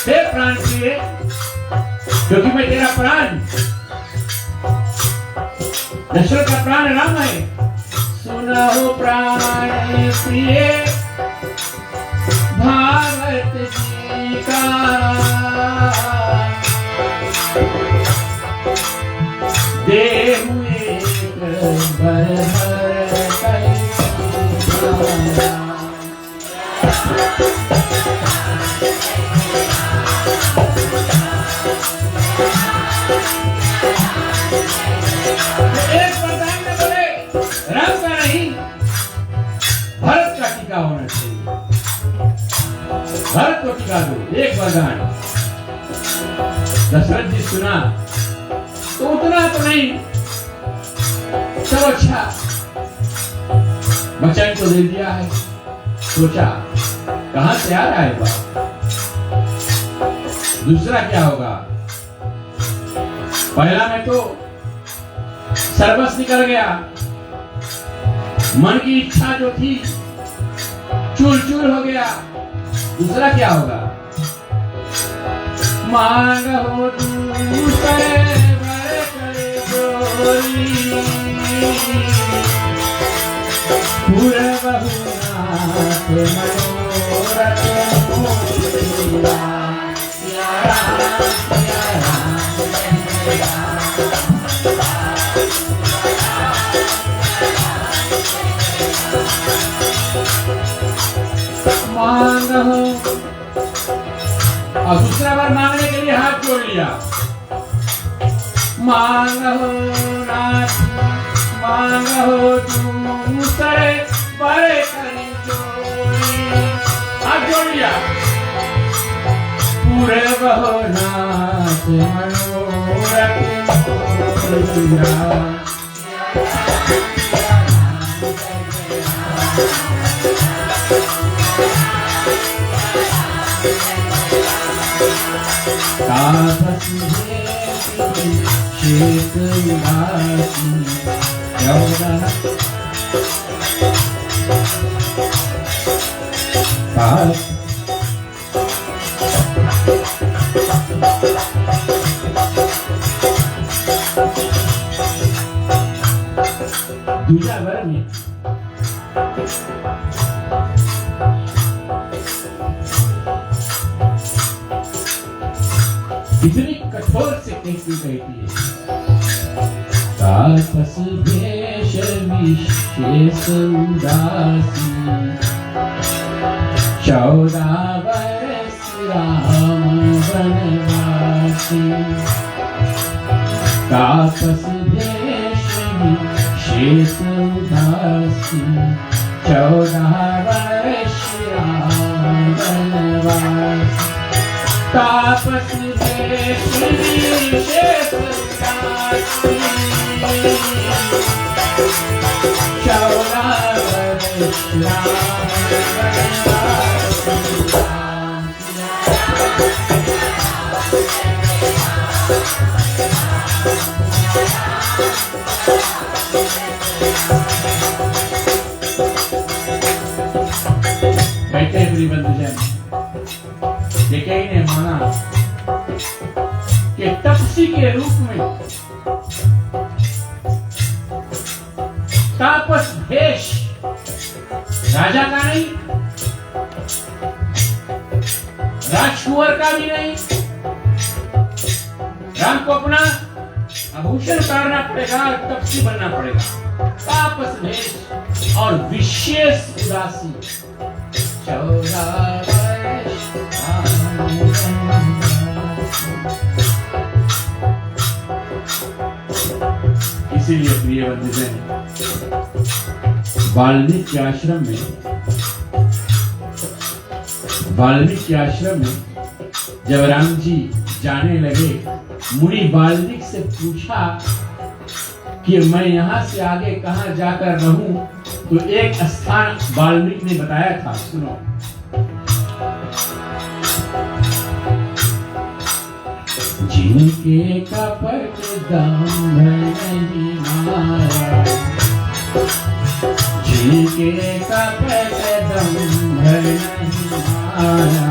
हे प्राण प्रिय, क्योंकि मैं तेरा प्राण, दशरथ का प्राण राम है। सुनाओ प्राण प्रिय भारत जी का, देहु एक वर एक वरदान में बोले राम का नहीं, भरत का टीका होना चाहिए, भरत को टीका दो, एक वरदान। दशरथ जी सुना तो उतना तो नहीं, सब अच्छा वचन तो दे दिया है, सोचा कहां से आ रहा है बात, दूसरा क्या होगा। पहला में तो सर्वस्व निकल गया, मन की इच्छा जो थी चूर चूर हो गया। दूसरा क्या होगा, मांग हो दूसरे वर करे जोरी, पूरे बहुनाथ मनोरथ मोरिया, सिया राम सिया राम। मांग हो, और दूसरा बार मांगने के लिए हाथ जोड़ लिया, मांग हो नाथ मांग हो दूसरे बड़े करी जोड़ी, हाथ जोड़ लिया, पूरे बहुनाथ मत मनोरथ पूरा। तापस शेष उदासी दूसरा वर्ग में इतनी कठोर से कैसी कहती है, तापस भेष विशेष उदासी 14 वर्ष राम वनवासी। तापस भेष विशेष उदासी 14 वर्ष राम वनवासी। तापस भेष विशेष उदासी 14 वर्ष राम बैठे प्रिय बंधुजन, कैकेयी ने माना कि तपसी के रूप में तापस भेष राजा का नहीं, राजकुंवर का भी नहीं। राम को अपना आभूषण उतारना पड़ेगा, तपसी बनना पड़ेगा। तापस भेष और विशेष उदासी 14 वर्ष। इसीलिए प्रिय बंधुजन, वाल्मीकि आश्रम में जब राम जी जाने लगे, मुनि वाल्मीकि से पूछा कि मैं यहाँ से आगे कहाँ जाकर रहूं, तो एक स्थान वाल्मीकि ने बताया था, सुनो। जिनके कपट दंभ नहीं माया, जिनके कपट दंभ नहीं माया,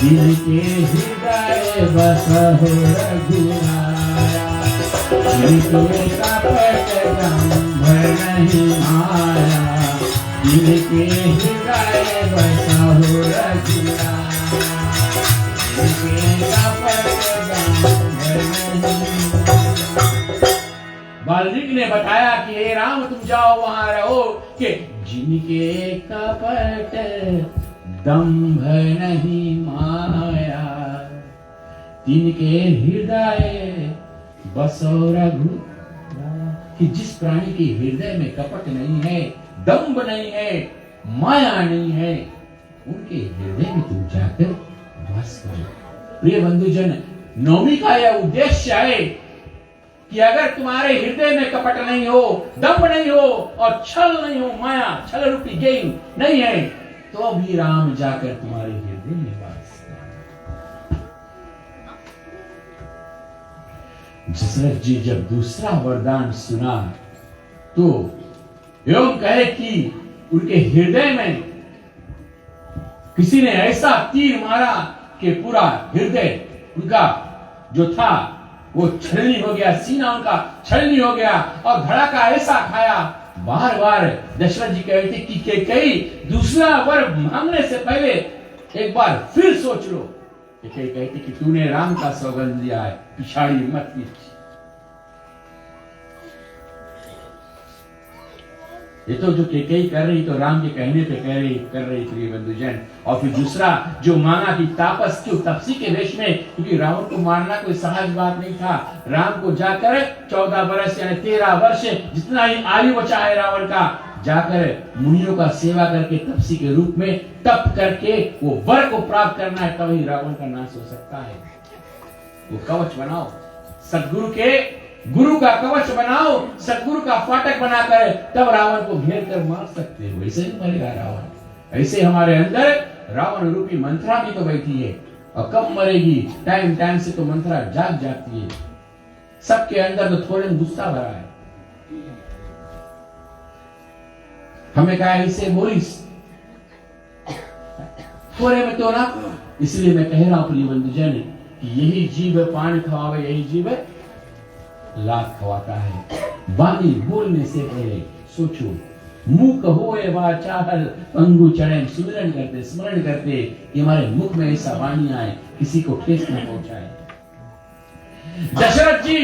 जिनके हृदय बसहु रघुराया। जिनके कपट दंभ नहीं माया, जिनके हृदय बसहु रघुराया। वाल्मीकि ने बताया कि हे राम, तुम जाओ वहां रहो कि जिनके कपट दंभ नहीं माया, जिनके हृदय बसो रघु। कि जिस प्राणी के हृदय में कपट नहीं है, दंभ नहीं है, माया नहीं है, उनके हृदय में तुम जाकर वास करो। प्रिय बंधुजन, नवमी का यह उद्देश्य है कि अगर तुम्हारे हृदय में कपट नहीं हो, दंभ नहीं हो और छल नहीं हो, माया छल रूपी गेम नहीं है, तो भी राम जाकर तुम्हारे हृदय में वास करें। दशरथ जी जब दूसरा वरदान सुना तो एवं कहे कि उनके हृदय में किसी ने ऐसा तीर मारा कि पूरा हृदय उनका जो था वो छलनी हो गया, सीना उनका छलनी हो गया और धड़ाका ऐसा खाया। बार बार दशरथ जी कहते कि कैकेयी, दूसरा वर मांगने से पहले एक बार फिर सोच लो। कैकेयी कहती कि तूने राम का सौगंध दिया है, पिछाड़ी मत पीछ। ये तो जो कैकेयी कर रही तो राम के कहने पे कर रही प्रिय बंधुजन। और फिर दूसरा जो मांगा कि तापस क्यों, तपसी के वेश में, क्योंकि रावण को मारना कोई सहज बात नहीं था। राम को जाकर 14 वर्ष यानी 13 वर्ष जितना ही आयु बचा है रावण का, जाकर मुनियों का सेवा करके तपसी के रूप में तप करके वो वर को प्राप्त करना है, तभी रावण का नाश हो सकता है। वो कवच बनाओ, सदगुरु के गुरु का कवच बनाओ, सदगुरु का फाटक बनाकर तब रावण को घेर कर मार सकते हो। ऐसे ही मरेगा रावण। ऐसे हमारे अंदर रावण रूपी मंत्रा भी तो बैठी है, और कब मरेगी? टाइम टाइम से तो मंत्रा जाग जाती है। सबके अंदर तो थोड़े में गुस्सा भरा है। हमें कहा ऐसे बोलिस थोड़े में तो ना, इसलिए मैं कह रहा हूं प्रिय बंधुजन कि यही जीव पान खवावे, यही जीव लात खवाता है। वाणी बोलने से पहले सोचो, मुख होए वाचाल पंगु चढ़े, सुमिरन करते स्मरण करते कि हमारे मुख में ऐसा वाणी आए किसी को ठेस न पहुंचाए। दशरथ जी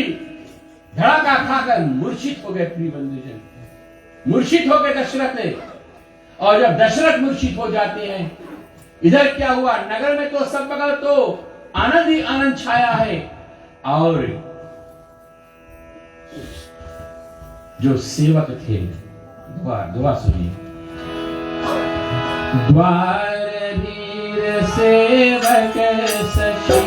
धड़ाका खाकर मूर्छित हो गए प्रिय बंधुजन, मूर्छित हो गए दशरथ। और जब दशरथ मूर्छित हो जाते हैं, इधर क्या हुआ? नगर में तो सब बगल तो आनंद ही आनंद छाया है। और जो सेवक थे, दुआ सुनिए। द्वार धीर सेवक सची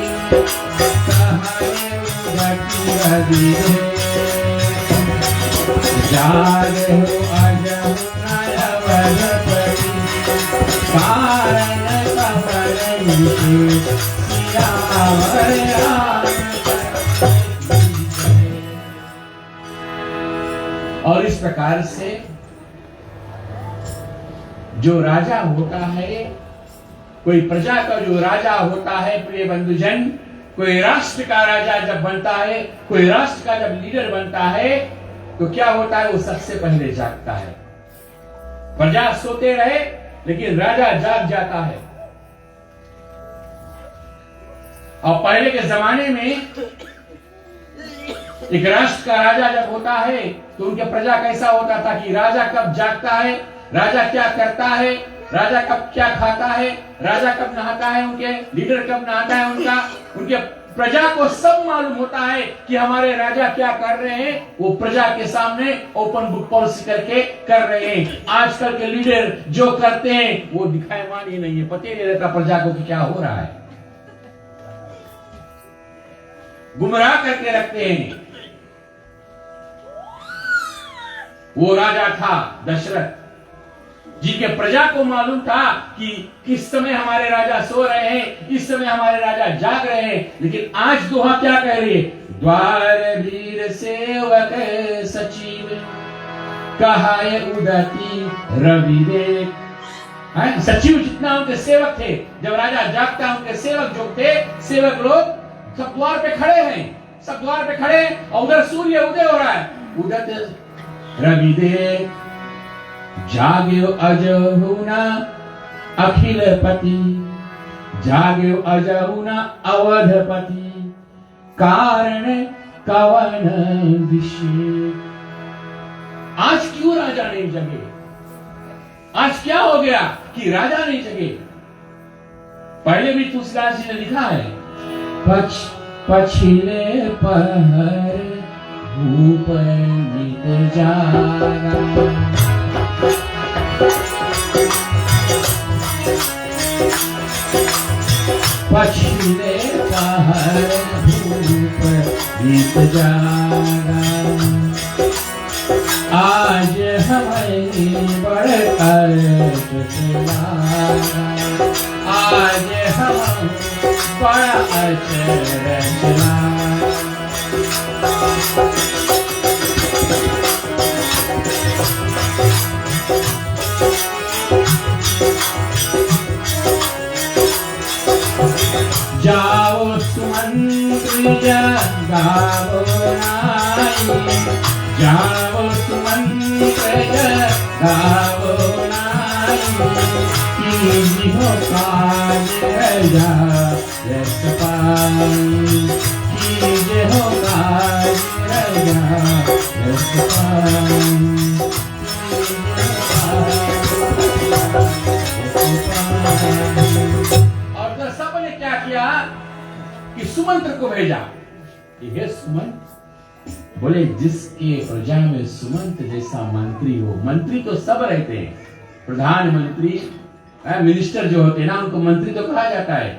जागे हो अजहु नयवरपति कारण कमल और इस प्रकार से जो राजा होता है, कोई प्रजा का जो राजा होता है प्रिय बंधुजन, कोई राष्ट्र का राजा जब बनता है, कोई राष्ट्र का जब लीडर बनता है, तो क्या होता है? वो सबसे पहले जागता है। प्रजा सोते रहे लेकिन राजा जाग जाता है। और पहले के जमाने में एक राष्ट्र का राजा जब होता है तो उनके प्रजा कैसा होता था कि राजा कब जागता है, राजा क्या करता है, राजा कब क्या खाता है, राजा कब नहाता है, उनके लीडर कब नहाता है, उनके प्रजा को सब मालूम होता है कि हमारे राजा क्या कर रहे हैं। वो प्रजा के सामने ओपन बुक पॉलिसी करके कर रहे हैं। आजकल के लीडर जो करते हैं वो दिखाएमान ही नहीं है, पता ही नहीं रहता प्रजा को कि क्या हो रहा है, गुमराह करके रखते हैं। वो राजा था दशरथ, जिनके प्रजा को मालूम था कि किस समय हमारे राजा सो रहे हैं, इस समय हमारे राजा जाग रहे हैं। लेकिन आज दोहा क्या कह रही है? द्वार वीर सेवक सचिव कहाए उदती रवि देख। सचिव जितना उनके सेवक थे, जब राजा जागता उनके सेवक जो थे, सेवक लोग सब द्वार पे खड़े हैं, सब द्वार पे खड़े हैं, और उधर सूर्य उदय हो रहा है। उदत रवि देख जाग्यो अजहुना अखिल पति, जाग्यो अजहुना अवधपति कारण कवन विषय। आज क्यों राजा नहीं जगे? आज क्या हो गया कि राजा नहीं जगे? पहले भी तुलसीदास जी ने लिखा है, पछिले पहर भूप नित जागा, पछिले पहर धूप बीत जागा, आज हमें बड़ कष्ट लागा, आज हम बड़ा अचरज लागा। जाओ सुमंत्र जगाओ नाई, जाओ सुमंत्र जगाओ नाई, कीजियो काज रजा यश पाई, कीजियो काज रजा यश पाई। कि सुमंत्र को भेजा, ये सुमंत बोले जिसके प्रजा में सुमंत जैसा मंत्री हो। मंत्री तो सब रहते हैं, प्रधानमंत्री मिनिस्टर जो होते हैं ना, उनको मंत्री तो कहा जाता है,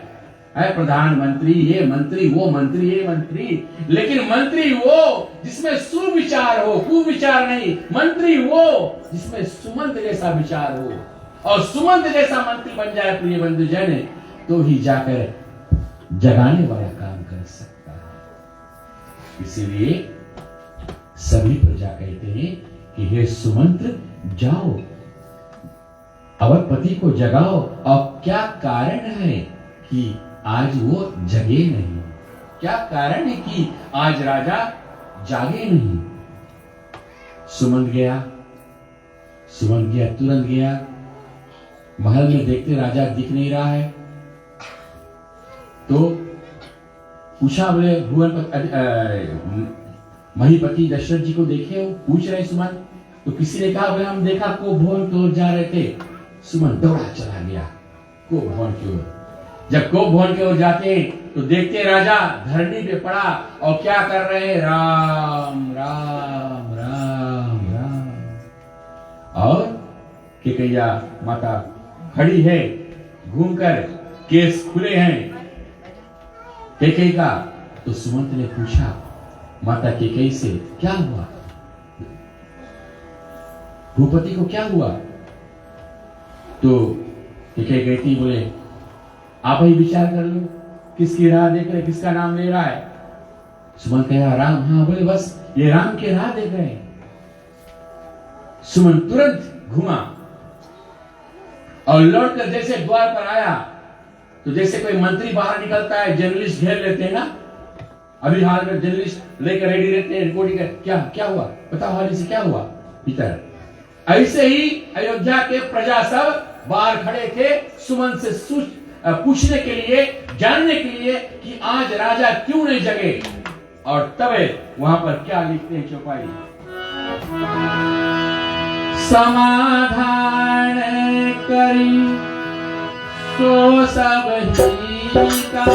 है प्रधानमंत्री, ये मंत्री, वो मंत्री, ये मंत्री, लेकिन मंत्री वो जिसमें सुविचार हो, कुविचार नहीं। मंत्री वो जिसमें सुमंत जैसा विचार हो, और सुमंत जैसा मंत्री बन जाए प्रिय बंधुजन, तो ही जाकर जगाने वाला काम कर सकता है। इसीलिए सभी प्रजा कहते हैं कि हे सुमंत्र जाओ, अवधपति को जगाओ। और क्या कारण है कि आज वो जगे नहीं? क्या कारण है कि आज राजा जागे नहीं? सुमंत गया, तुरंत गया महल में, देखते राजा दिख नहीं रहा है, तो पूछा, बोले महीपति दशरथ जी को देखे हो? पूछ रहे सुमंत। तो किसी ने कहा, बोले हम देखा को भवन की ओर जा रहे थे। सुमंत दौड़ा चला गया को भवन की ओर। जब को भवन की ओर जाते तो देखते राजा धरनी पे पड़ा और क्या कर रहे हैं, राम राम राम राम। और केकैया माता खड़ी है, घूमकर केस खुले हैं केकई का। तो सुमंत ने पूछा माता केकई से, क्या हुआ भूपति को, क्या हुआ? तो केकई कहती, बोले आप ही विचार कर लो, किसकी राह देख रहे, किसका नाम ले रहा है? सुमंत कहा, राम। हाँ, बोले बस ये राम की राह देख रहे हैं। सुमंत तुरंत घुमा और लौटकर जैसे द्वार पर आया, तो जैसे कोई मंत्री बाहर निकलता है, जर्नलिस्ट घेर लेते हैं ना, अभी हाल में जर्नलिस्ट लेकर रेडी रहते हैं रिपोर्टिंग कर, क्या हुआ बताओ, हाल से क्या हुआ भीतर। ऐसे ही अयोध्या के प्रजा सब बाहर खड़े थे सुमंत से पूछने के लिए, जानने के लिए कि आज राजा क्यों नहीं जगे। और तबे वहां पर क्या लिखते हैं चौपाई, समाधान करी सो सब ही का,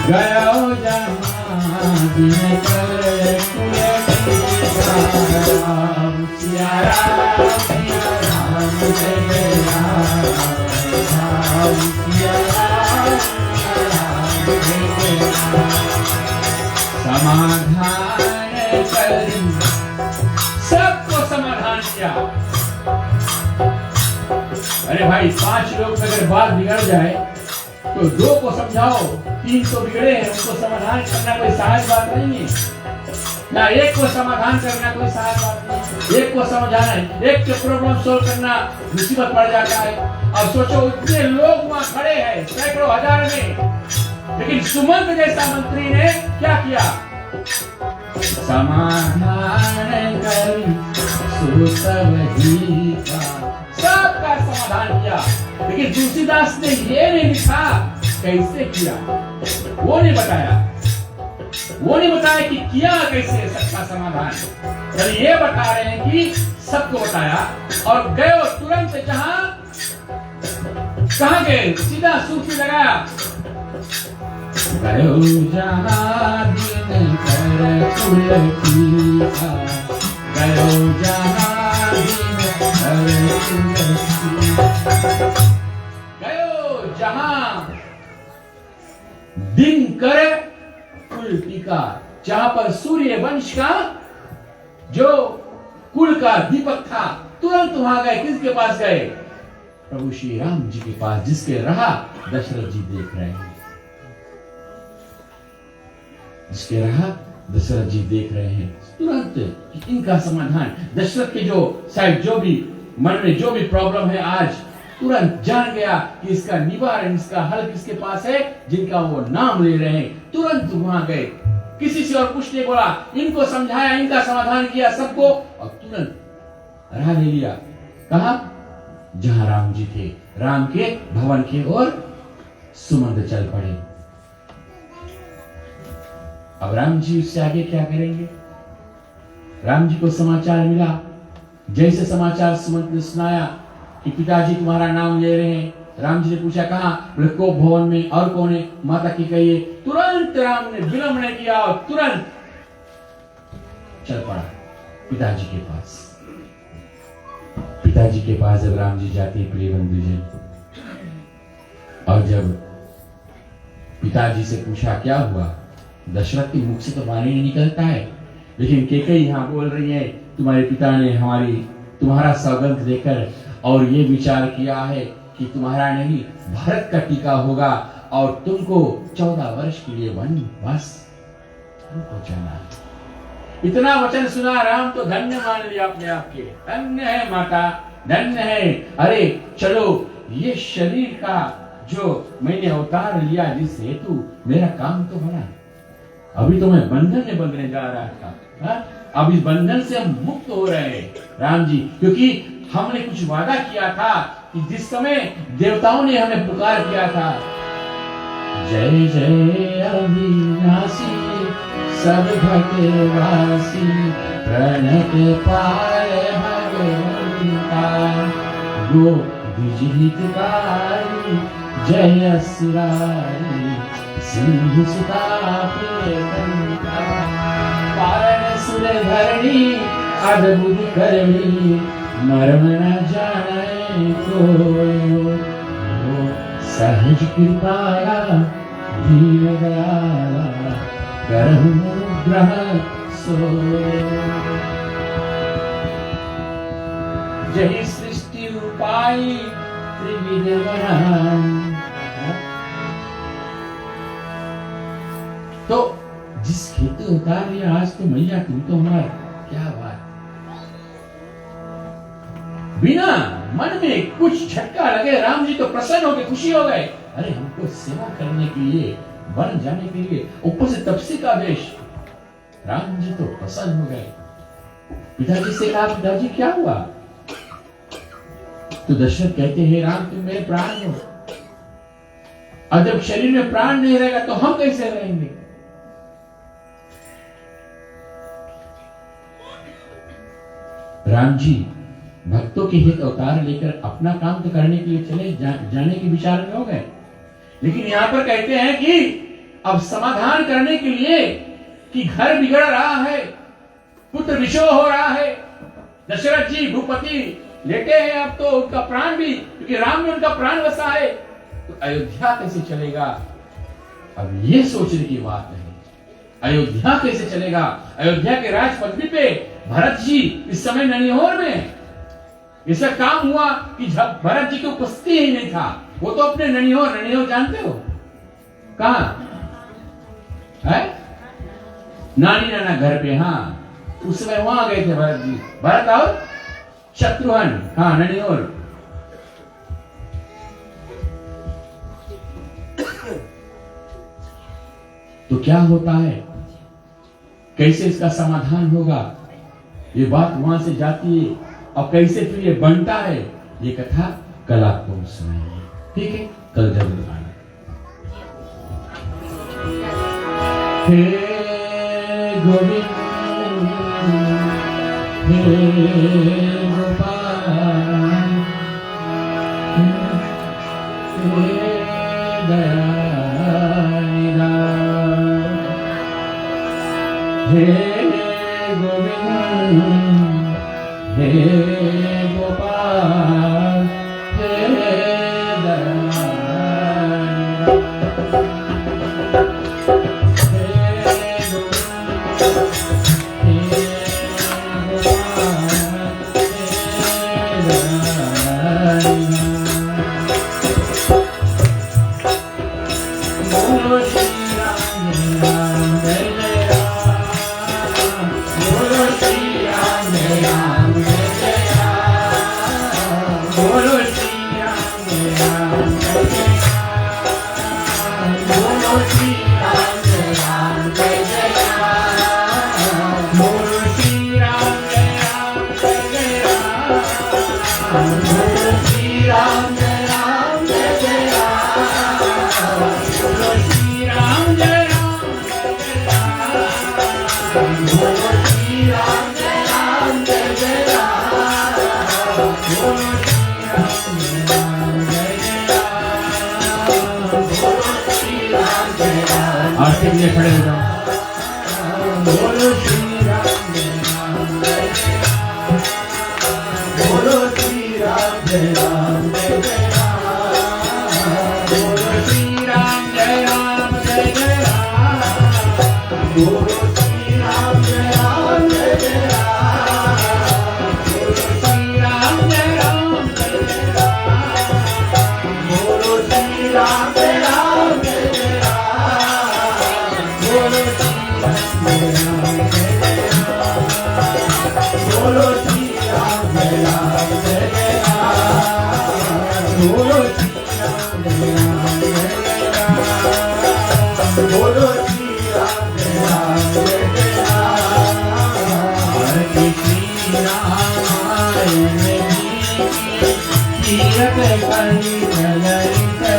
गयो जहां दिन कर राम सिया राम सिया राम जय राम, राम सिया राम जय राम। समाधान करी, सबको समाधान किया। अरे भाई 5 लोग अगर बात बिगड़ जाए तो 2 को समझाओ, 3 तो बिगड़े हैं, उनको समाधान करना कोई सहज बात नहीं है ना। 1 को समाधान करना कोई सहज बात नहीं है, 1 को समझाना है, 1 के प्रॉब्लम सोल्व करना मुसीबत पड़ जाता है। अब सोचो इतने लोग वहां खड़े हैं, सैकड़ों हजार में, लेकिन सुमंत जैसा मंत्री ने क्या किया, समाधान करी सो सब ही का, सबका समाधान किया। लेकिन तुलसीदास ने ये नहीं लिखा कैसे किया, वो नहीं बताया, कि किया कैसे सबका समाधान। चल ये बता रहे हैं कि सबको बताया और गए तुरंत जहां, कहां गए, सीधा सूफी लगाया, गयो जहां दिन कर कुल कीका, गयो जहां दिन कर कुल कीका, गयो जहां दिन कर कुल टीका, जहां पर सूर्य वंश का जो कुल का दीपक था, तुरंत वहां गए। किसके पास गए? प्रभु श्री राम जी के पास, जिसके राह दशरथ जी देख रहे हैं, जिसके राह दशरथ जी देख रहे हैं। तुरंत इनका समाधान, दशरथ के जो शायद जो भी मन में जो भी प्रॉब्लम है आज, तुरंत जान गया कि इसका निवारण, इसका हल किसके पास है, जिनका वो नाम ले रहे हैं। तुरंत वहां गए, किसी से और कुछ नहीं बोला, इनको समझाया, इनका समाधान किया सबको, और तुरंत राह ले लिया। कहा? जहां राम जी थे, राम के भवन की ओर सुमंत चल पड़े। अब राम जी उससे आगे क्या करेंगे? राम जी को समाचार मिला, जैसे समाचार सुमंत ने सुनाया कि पिताजी तुम्हारा नाम ले रहे हैं। राम जी ने पूछा कहां? बोले को भवन में। और कौन है? माता की कहिए। तुरंत राम ने विलंब नहीं किया और तुरंत चल पड़ा पिताजी के पास। पिताजी के पास जब राम जी जाते हैं प्रिय बंधुजन, और जब पिताजी से पूछा क्या हुआ, दशरथ के मुख से तो वाणी नहीं निकलता है, लेकिन कैकेयी यहाँ बोल रही है तुम्हारे पिता ने तुम्हारा सौगंध देकर और ये विचार किया है कि तुम्हारा नहीं भरत का टीका होगा और तुमको 14 वर्ष के लिए वनवास तुमको जाना है। इतना वचन सुना राम तो धन्य मान लिया अपने आप के, धन्य है माता, धन्य है। अरे चलो, ये शरीर का जो मैंने अवतार लिया जिस हेतु मेरा काम तो बना, अभी तो मैं बंधन में बंधने जा रहा था, हा? अब इस बंधन से हम मुक्त हो रहे हैं राम जी, क्योंकि हमने कुछ वादा किया था कि जिस समय देवताओं ने हमें पुकार किया था, जय जय अविनाशी सब भगवासी प्रणत पाय भगवंता गो द्विजहितकारी जय असुरारी सिंह सुता प्रियंका पारण सुर धरणी अद्भुत करणी मर्म न जाने कोई सहज कृपाला दीन दयाला करहु ग्रह सो जही सृष्टि रूपाई त्रिविध वरान। तो जिस हेतु उतार लिया आज तो मैया तुम तो हमारा, क्या बात, बिना मन में कुछ झटका लगे राम जी तो प्रसन्न हो गए, खुशी हो गए। अरे हमको सेवा करने के लिए, वन जाने के लिए, ऊपर से तपस्या का देश, राम जी तो प्रसन्न हो गए। पिताजी से कहा पिताजी क्या हुआ, तो दशरथ कहते हैं राम तुम मेरे प्राण हो, और जब शरीर में प्राण नहीं रहेगा तो हम कैसे रहेंगे। राम जी भक्तों के हित अवतार लेकर अपना काम तो करने के लिए चले जाने के विचार में हो गए, लेकिन यहां पर कहते हैं कि अब समाधान करने के लिए कि घर बिगड़ रहा है, पुत्र विषोह हो रहा है, दशरथ जी भूपति लेटे हैं, अब तो उनका प्राण भी, क्योंकि राम ने उनका प्राण बसा है, तो अयोध्या कैसे चलेगा। अब ये सोचने की बात है, अयोध्या कैसे चलेगा। अयोध्या के राज पदवी पे भरत जी इस समय ननिहोर में, इसका काम हुआ कि जब भरत जी की उपस्थिति ही नहीं था, वो तो अपने ननिहोर जानते हो कहां है, नानी नाना घर पे, हाँ उस समय वहां गए थे भरत जी, भरत और शत्रुघ्न, हाँ ननिहोर। तो क्या होता है, कैसे इसका समाधान होगा, ये बात वहां से जाती है और कैसे फिर ये बनता है, ये कथा कल आपको हम सुनाएंगे, ठीक है, कल जरूर आना। हे गोविंद हे गोपाल हे दयानिधा हे गोविंद हे गोपाल हे दयानिधा आरती में खड़े हो जाओ। बोलो श्री राम बोलो श्री जय राम जय जय राम बोलो श्री राम जय राम जय जय राम बोलो श्री राम जय राम जय जय राम बोलो श्री राम जय राम जय जय राम बोलो श्री राम जय राम जय जय राम बोलो श्री राम जय राम जय जय राम बोलो श्री राम जय राम जय जय राम बोलो श्री राम जय राम जय जय राम बोलो श्री राम जय राम जय जय राम हरे श्री रामायण कीरत कली ललित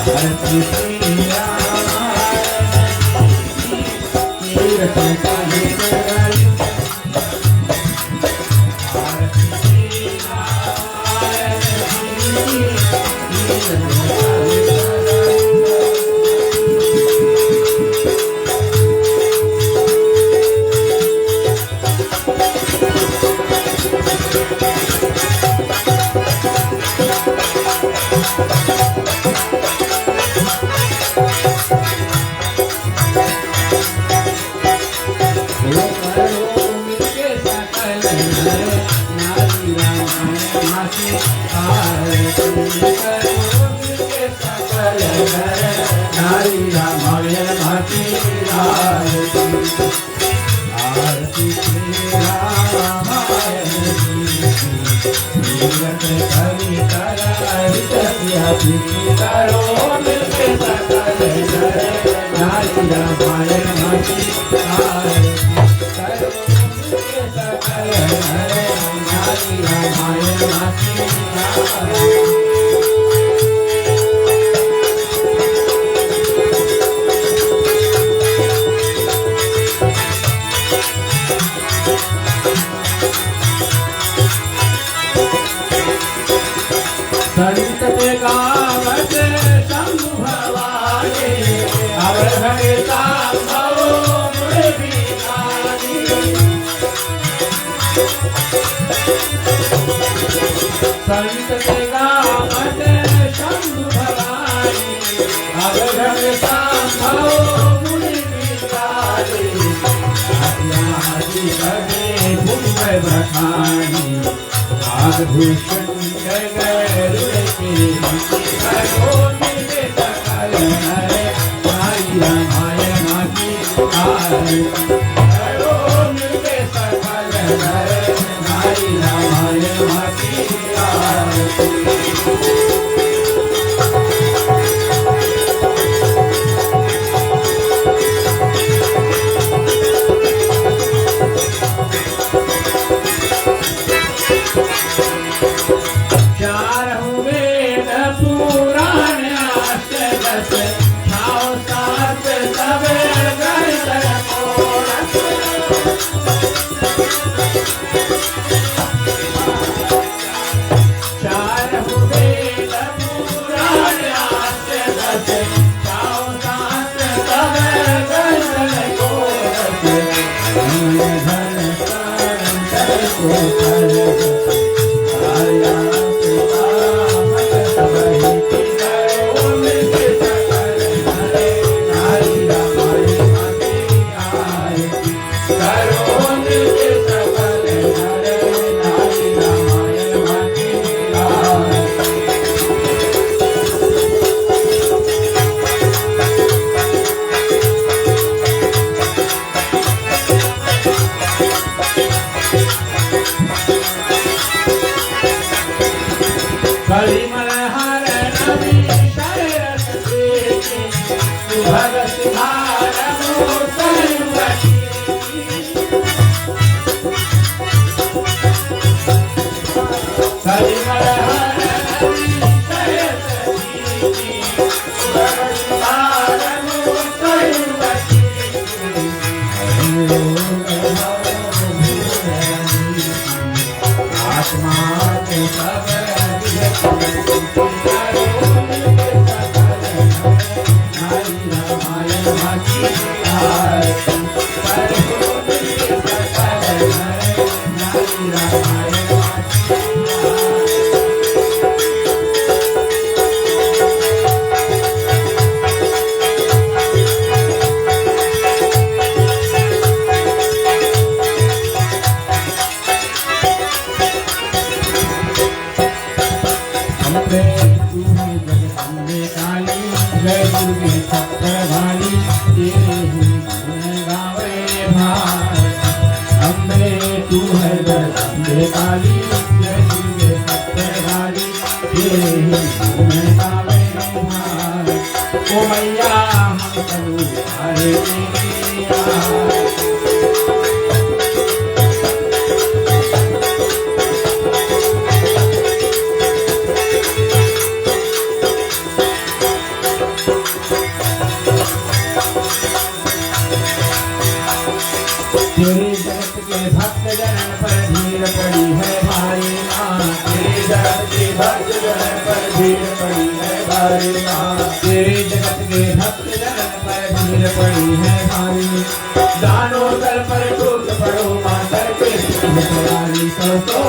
आरती श्री रामायण कीरत कली ललित दावत माते सब जय दुर्गे छत्रवाली तेरे ही गुण गावे भाई अम्बे तू है जगदम्बे काली जय दुर्गे छत्रवाली तेरे ही गुण गावे भाई ओ मैया हम करूँ हरे तेरे जगत के भक्त जन पर भीड़ पड़ी है भारी माँ तेरे जगत के भक्त जन पर भीड़ पड़ी है भारी माँ तेरे जगत के भक्त जन पर भीड़ पड़ी है भारी दानों दल पर टूट पड़ो माँ दर पे वाली तो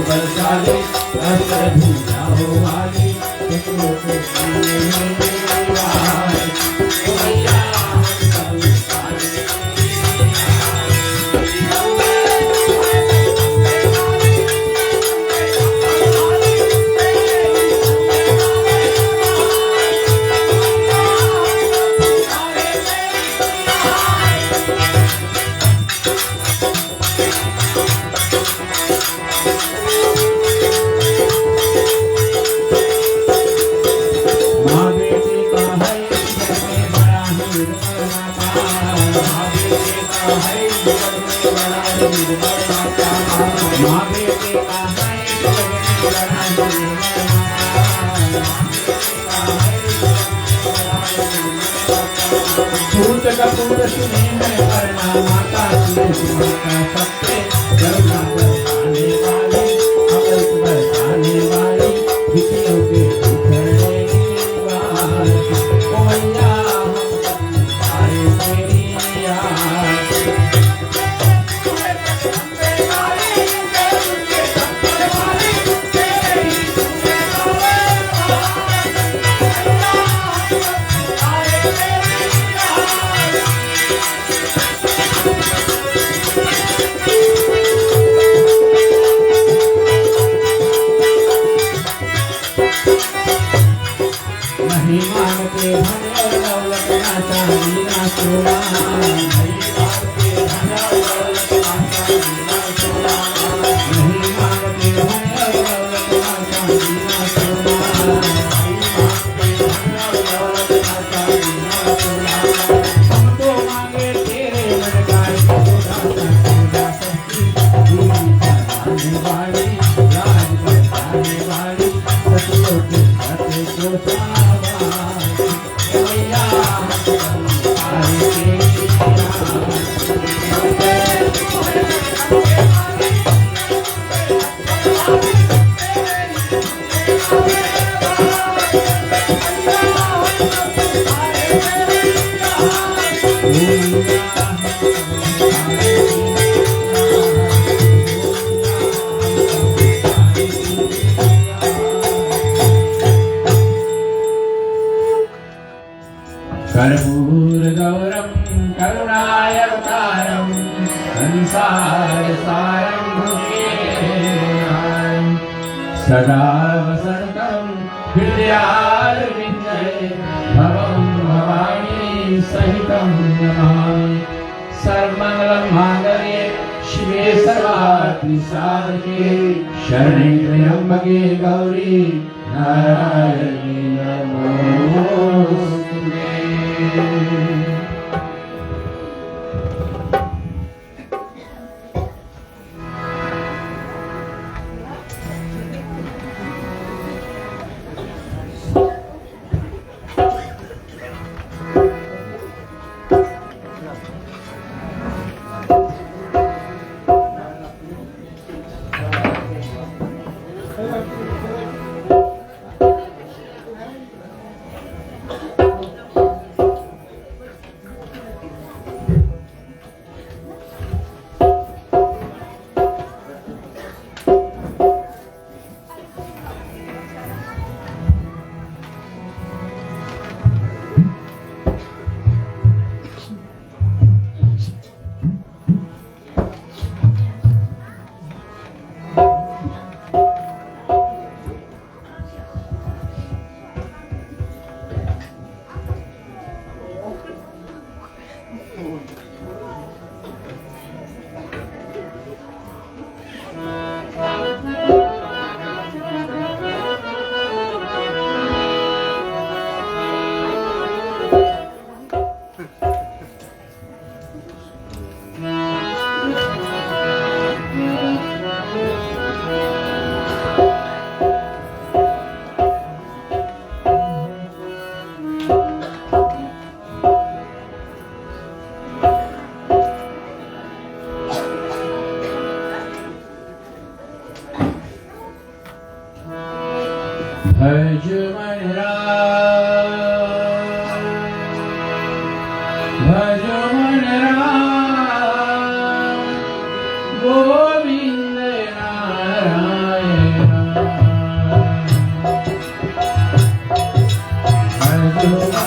बचा ले अस्त्र भूजा हो वाली भूत कपूर सुने मैं करना माता माता सबसे करुणा बरसाने वाली अमृत बरसाने वाली विधियों के उखड़ने वाली ओ मैया हम तेरी नहीं मानते धन और दौलत ना चांदी ना सोना नहीं मानते धन और दौलत ना चांदी ना सोना नहीं मानते धन और दौलत ना चांदी ना सोना नहीं मानते धन और दौलत ना चांदी ना सोना हम तो मांगे तेरे मन का पूजा सच्ची दूरी बनाने वाली राज बनाने वाली सत्यों के सत्य को कर्पूर गौरम करुणावतारम संसार सारम भुजगेन्द्रहारम सदा वसंतम हृदयारविंदे भवं भवानी सहितं नमामि सर्वमंगलं मांगल्ये शिवे सर्वार्थि साधके शरणे त्र्यंबके गौरी नारायणी नमोस्तुते। भज मन राम, भज मन राम, गोविंद नारायण। भज मन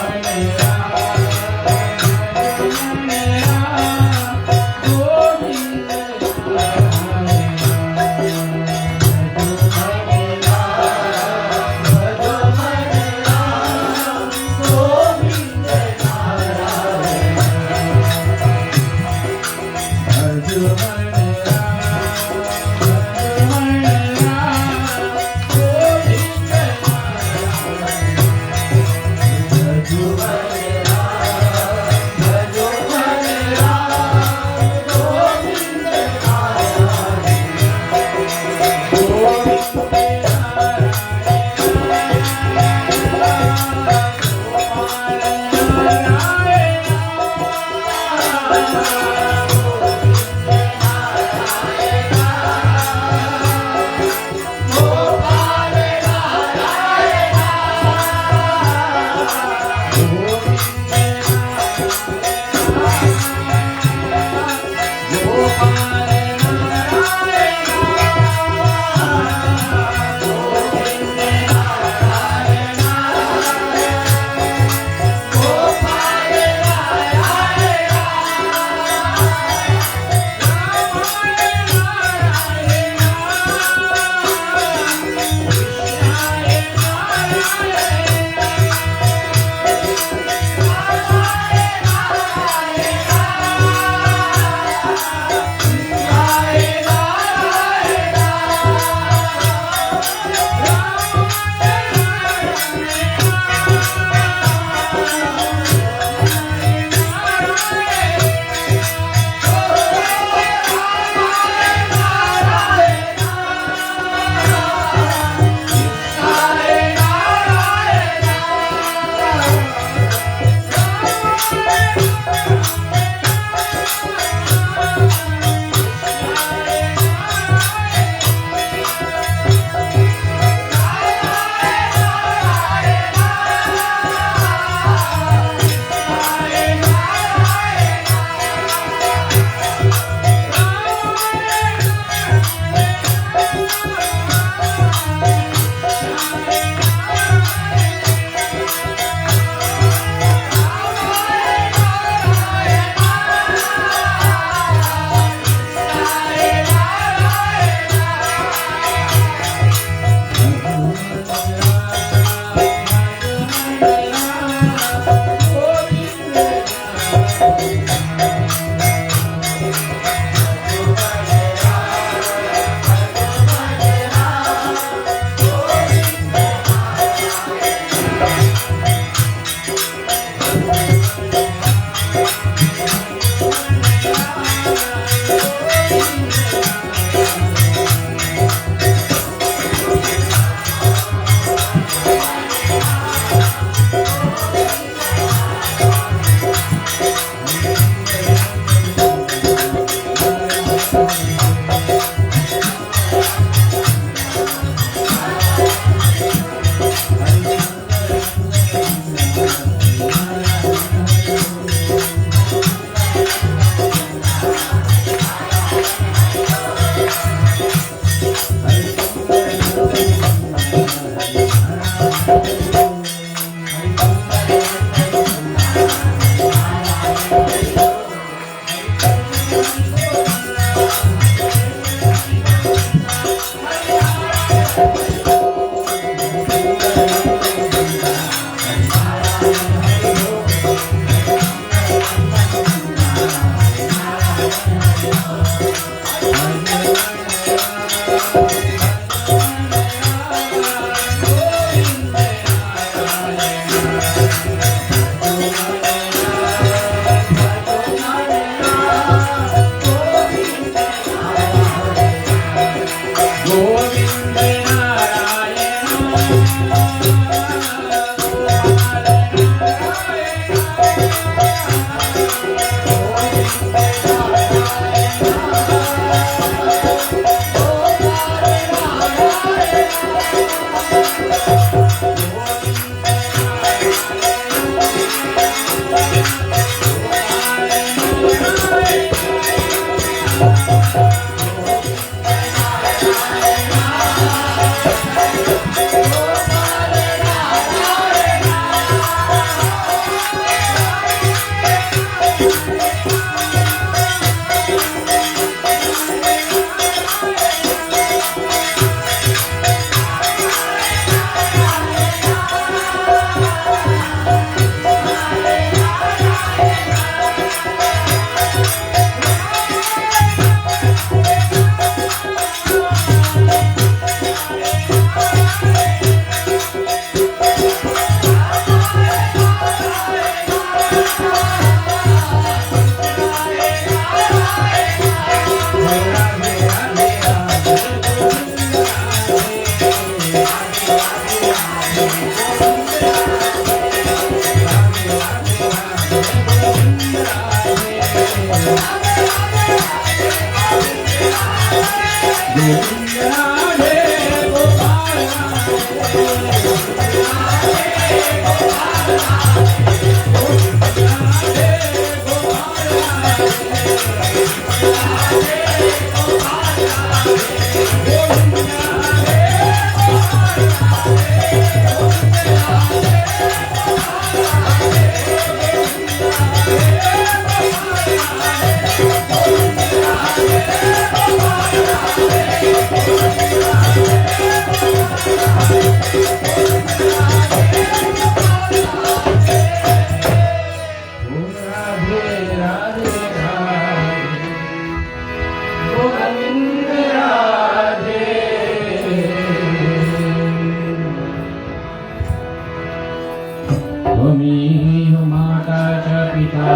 त्वमेव माता च पिता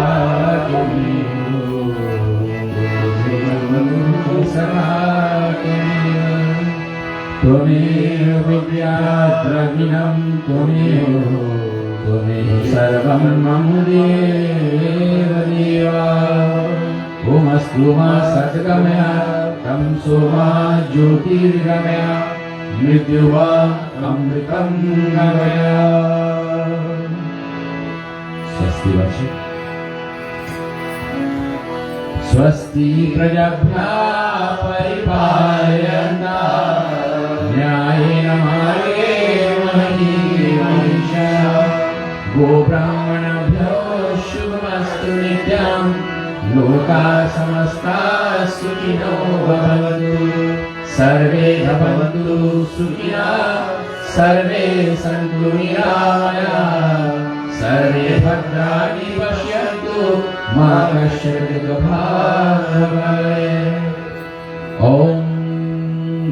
त्वमेव सदा त्वमेव विद्या द्रविणं त्वमेव सर्वं मम देव देवा ओमस्तु मा सद्गमय तमसो मा ज्योतिर्गमय मृत्युवा अमृतं गमय। स्वस्ति वर्षे स्वस्ति प्रजाभ्यः परिपालयन्ताः न्यायेन मार्गेण महीः महिषाः गोब्राह्मणेभ्यो शुभमस्तु नित्यं लोकाः समस्ताः सुखिनो भवन्तु सर्वे भवन्तु सुखिनः सर्वे सन्तु निरामयाः सर्वे भद्राणि पश्यन्तु मा कश्चित् दुःखभाग् भवेत्। ॐ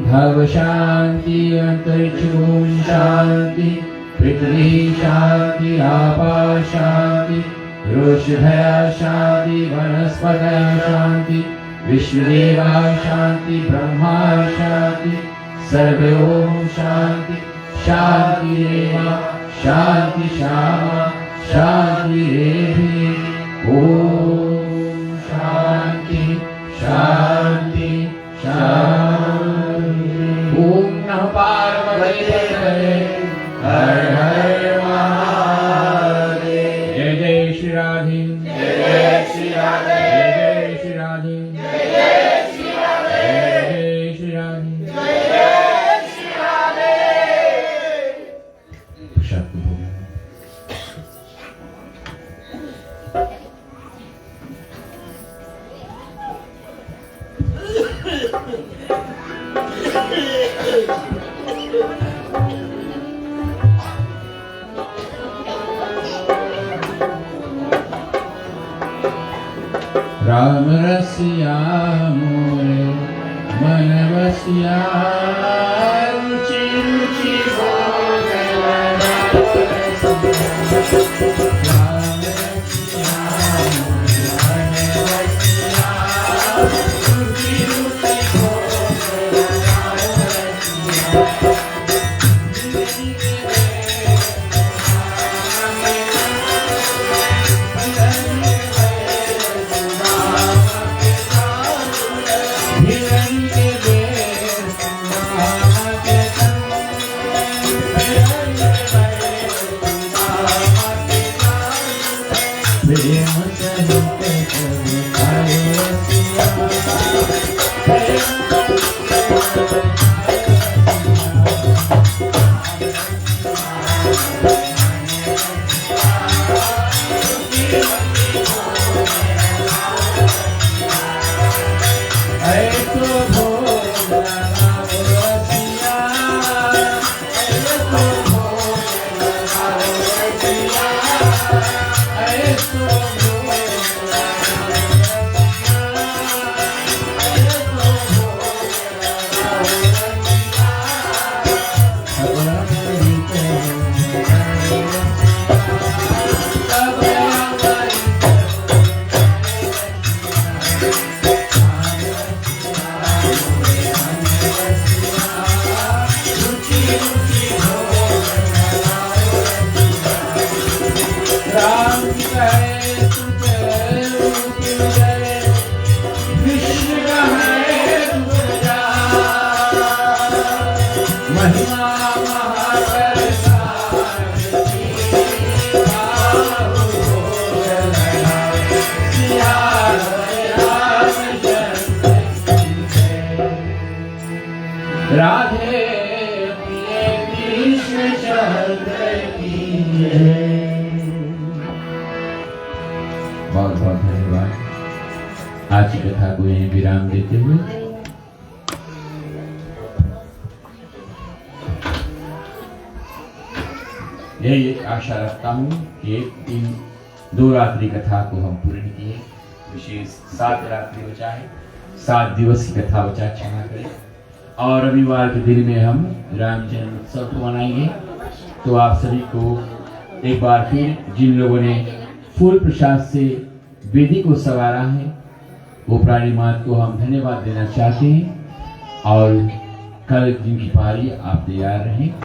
भव शान्ति अन्तरिक्षो शान्ति पृथ्वी शान्ति आपा शान्ति ऋषभया शान्ति वनस्पतयः शान्ति विश्वदेवा शान्ति ब्रह्मा शान्ति सर्वे ॐ शान्ति शान्तिरेव शान्ति शामा शान्तिरेधि ॐ शान्ति शान्ति शान्ति। ॐ नमः पार्वतीपतये हर हर महादेव। जय जय श्री राधे जय जय श्री राधे जय जय श्री राधे जय जय श्री राधे जय जय श्री राधे जय जय श्री राधे। राम रसिया मोरे मन बसिया रुचि रुचि राधे प्रिय कृष्ण चंद्र की जय। बहुत बहुत धन्यवाद। आज की कथा को यहीं विराम देते हुए यही आशा रखता हूँ कि एक दिन 2 रात्रि कथा को हम पूर्ण किए। विशेष 7 रात्रि बचा है, 7 दिवस की कथा बचा, क्षमा करें। और रविवार के दिन में हम राम जन्म उत्सव को मनाएंगे। तो आप सभी को एक बार फिर जिन लोगों ने फूल प्रसाद से वेदी को संवारा है वो प्राणी मात को हम धन्यवाद देना चाहते हैं। और कल जिनकी पारी आप तैयार रहें।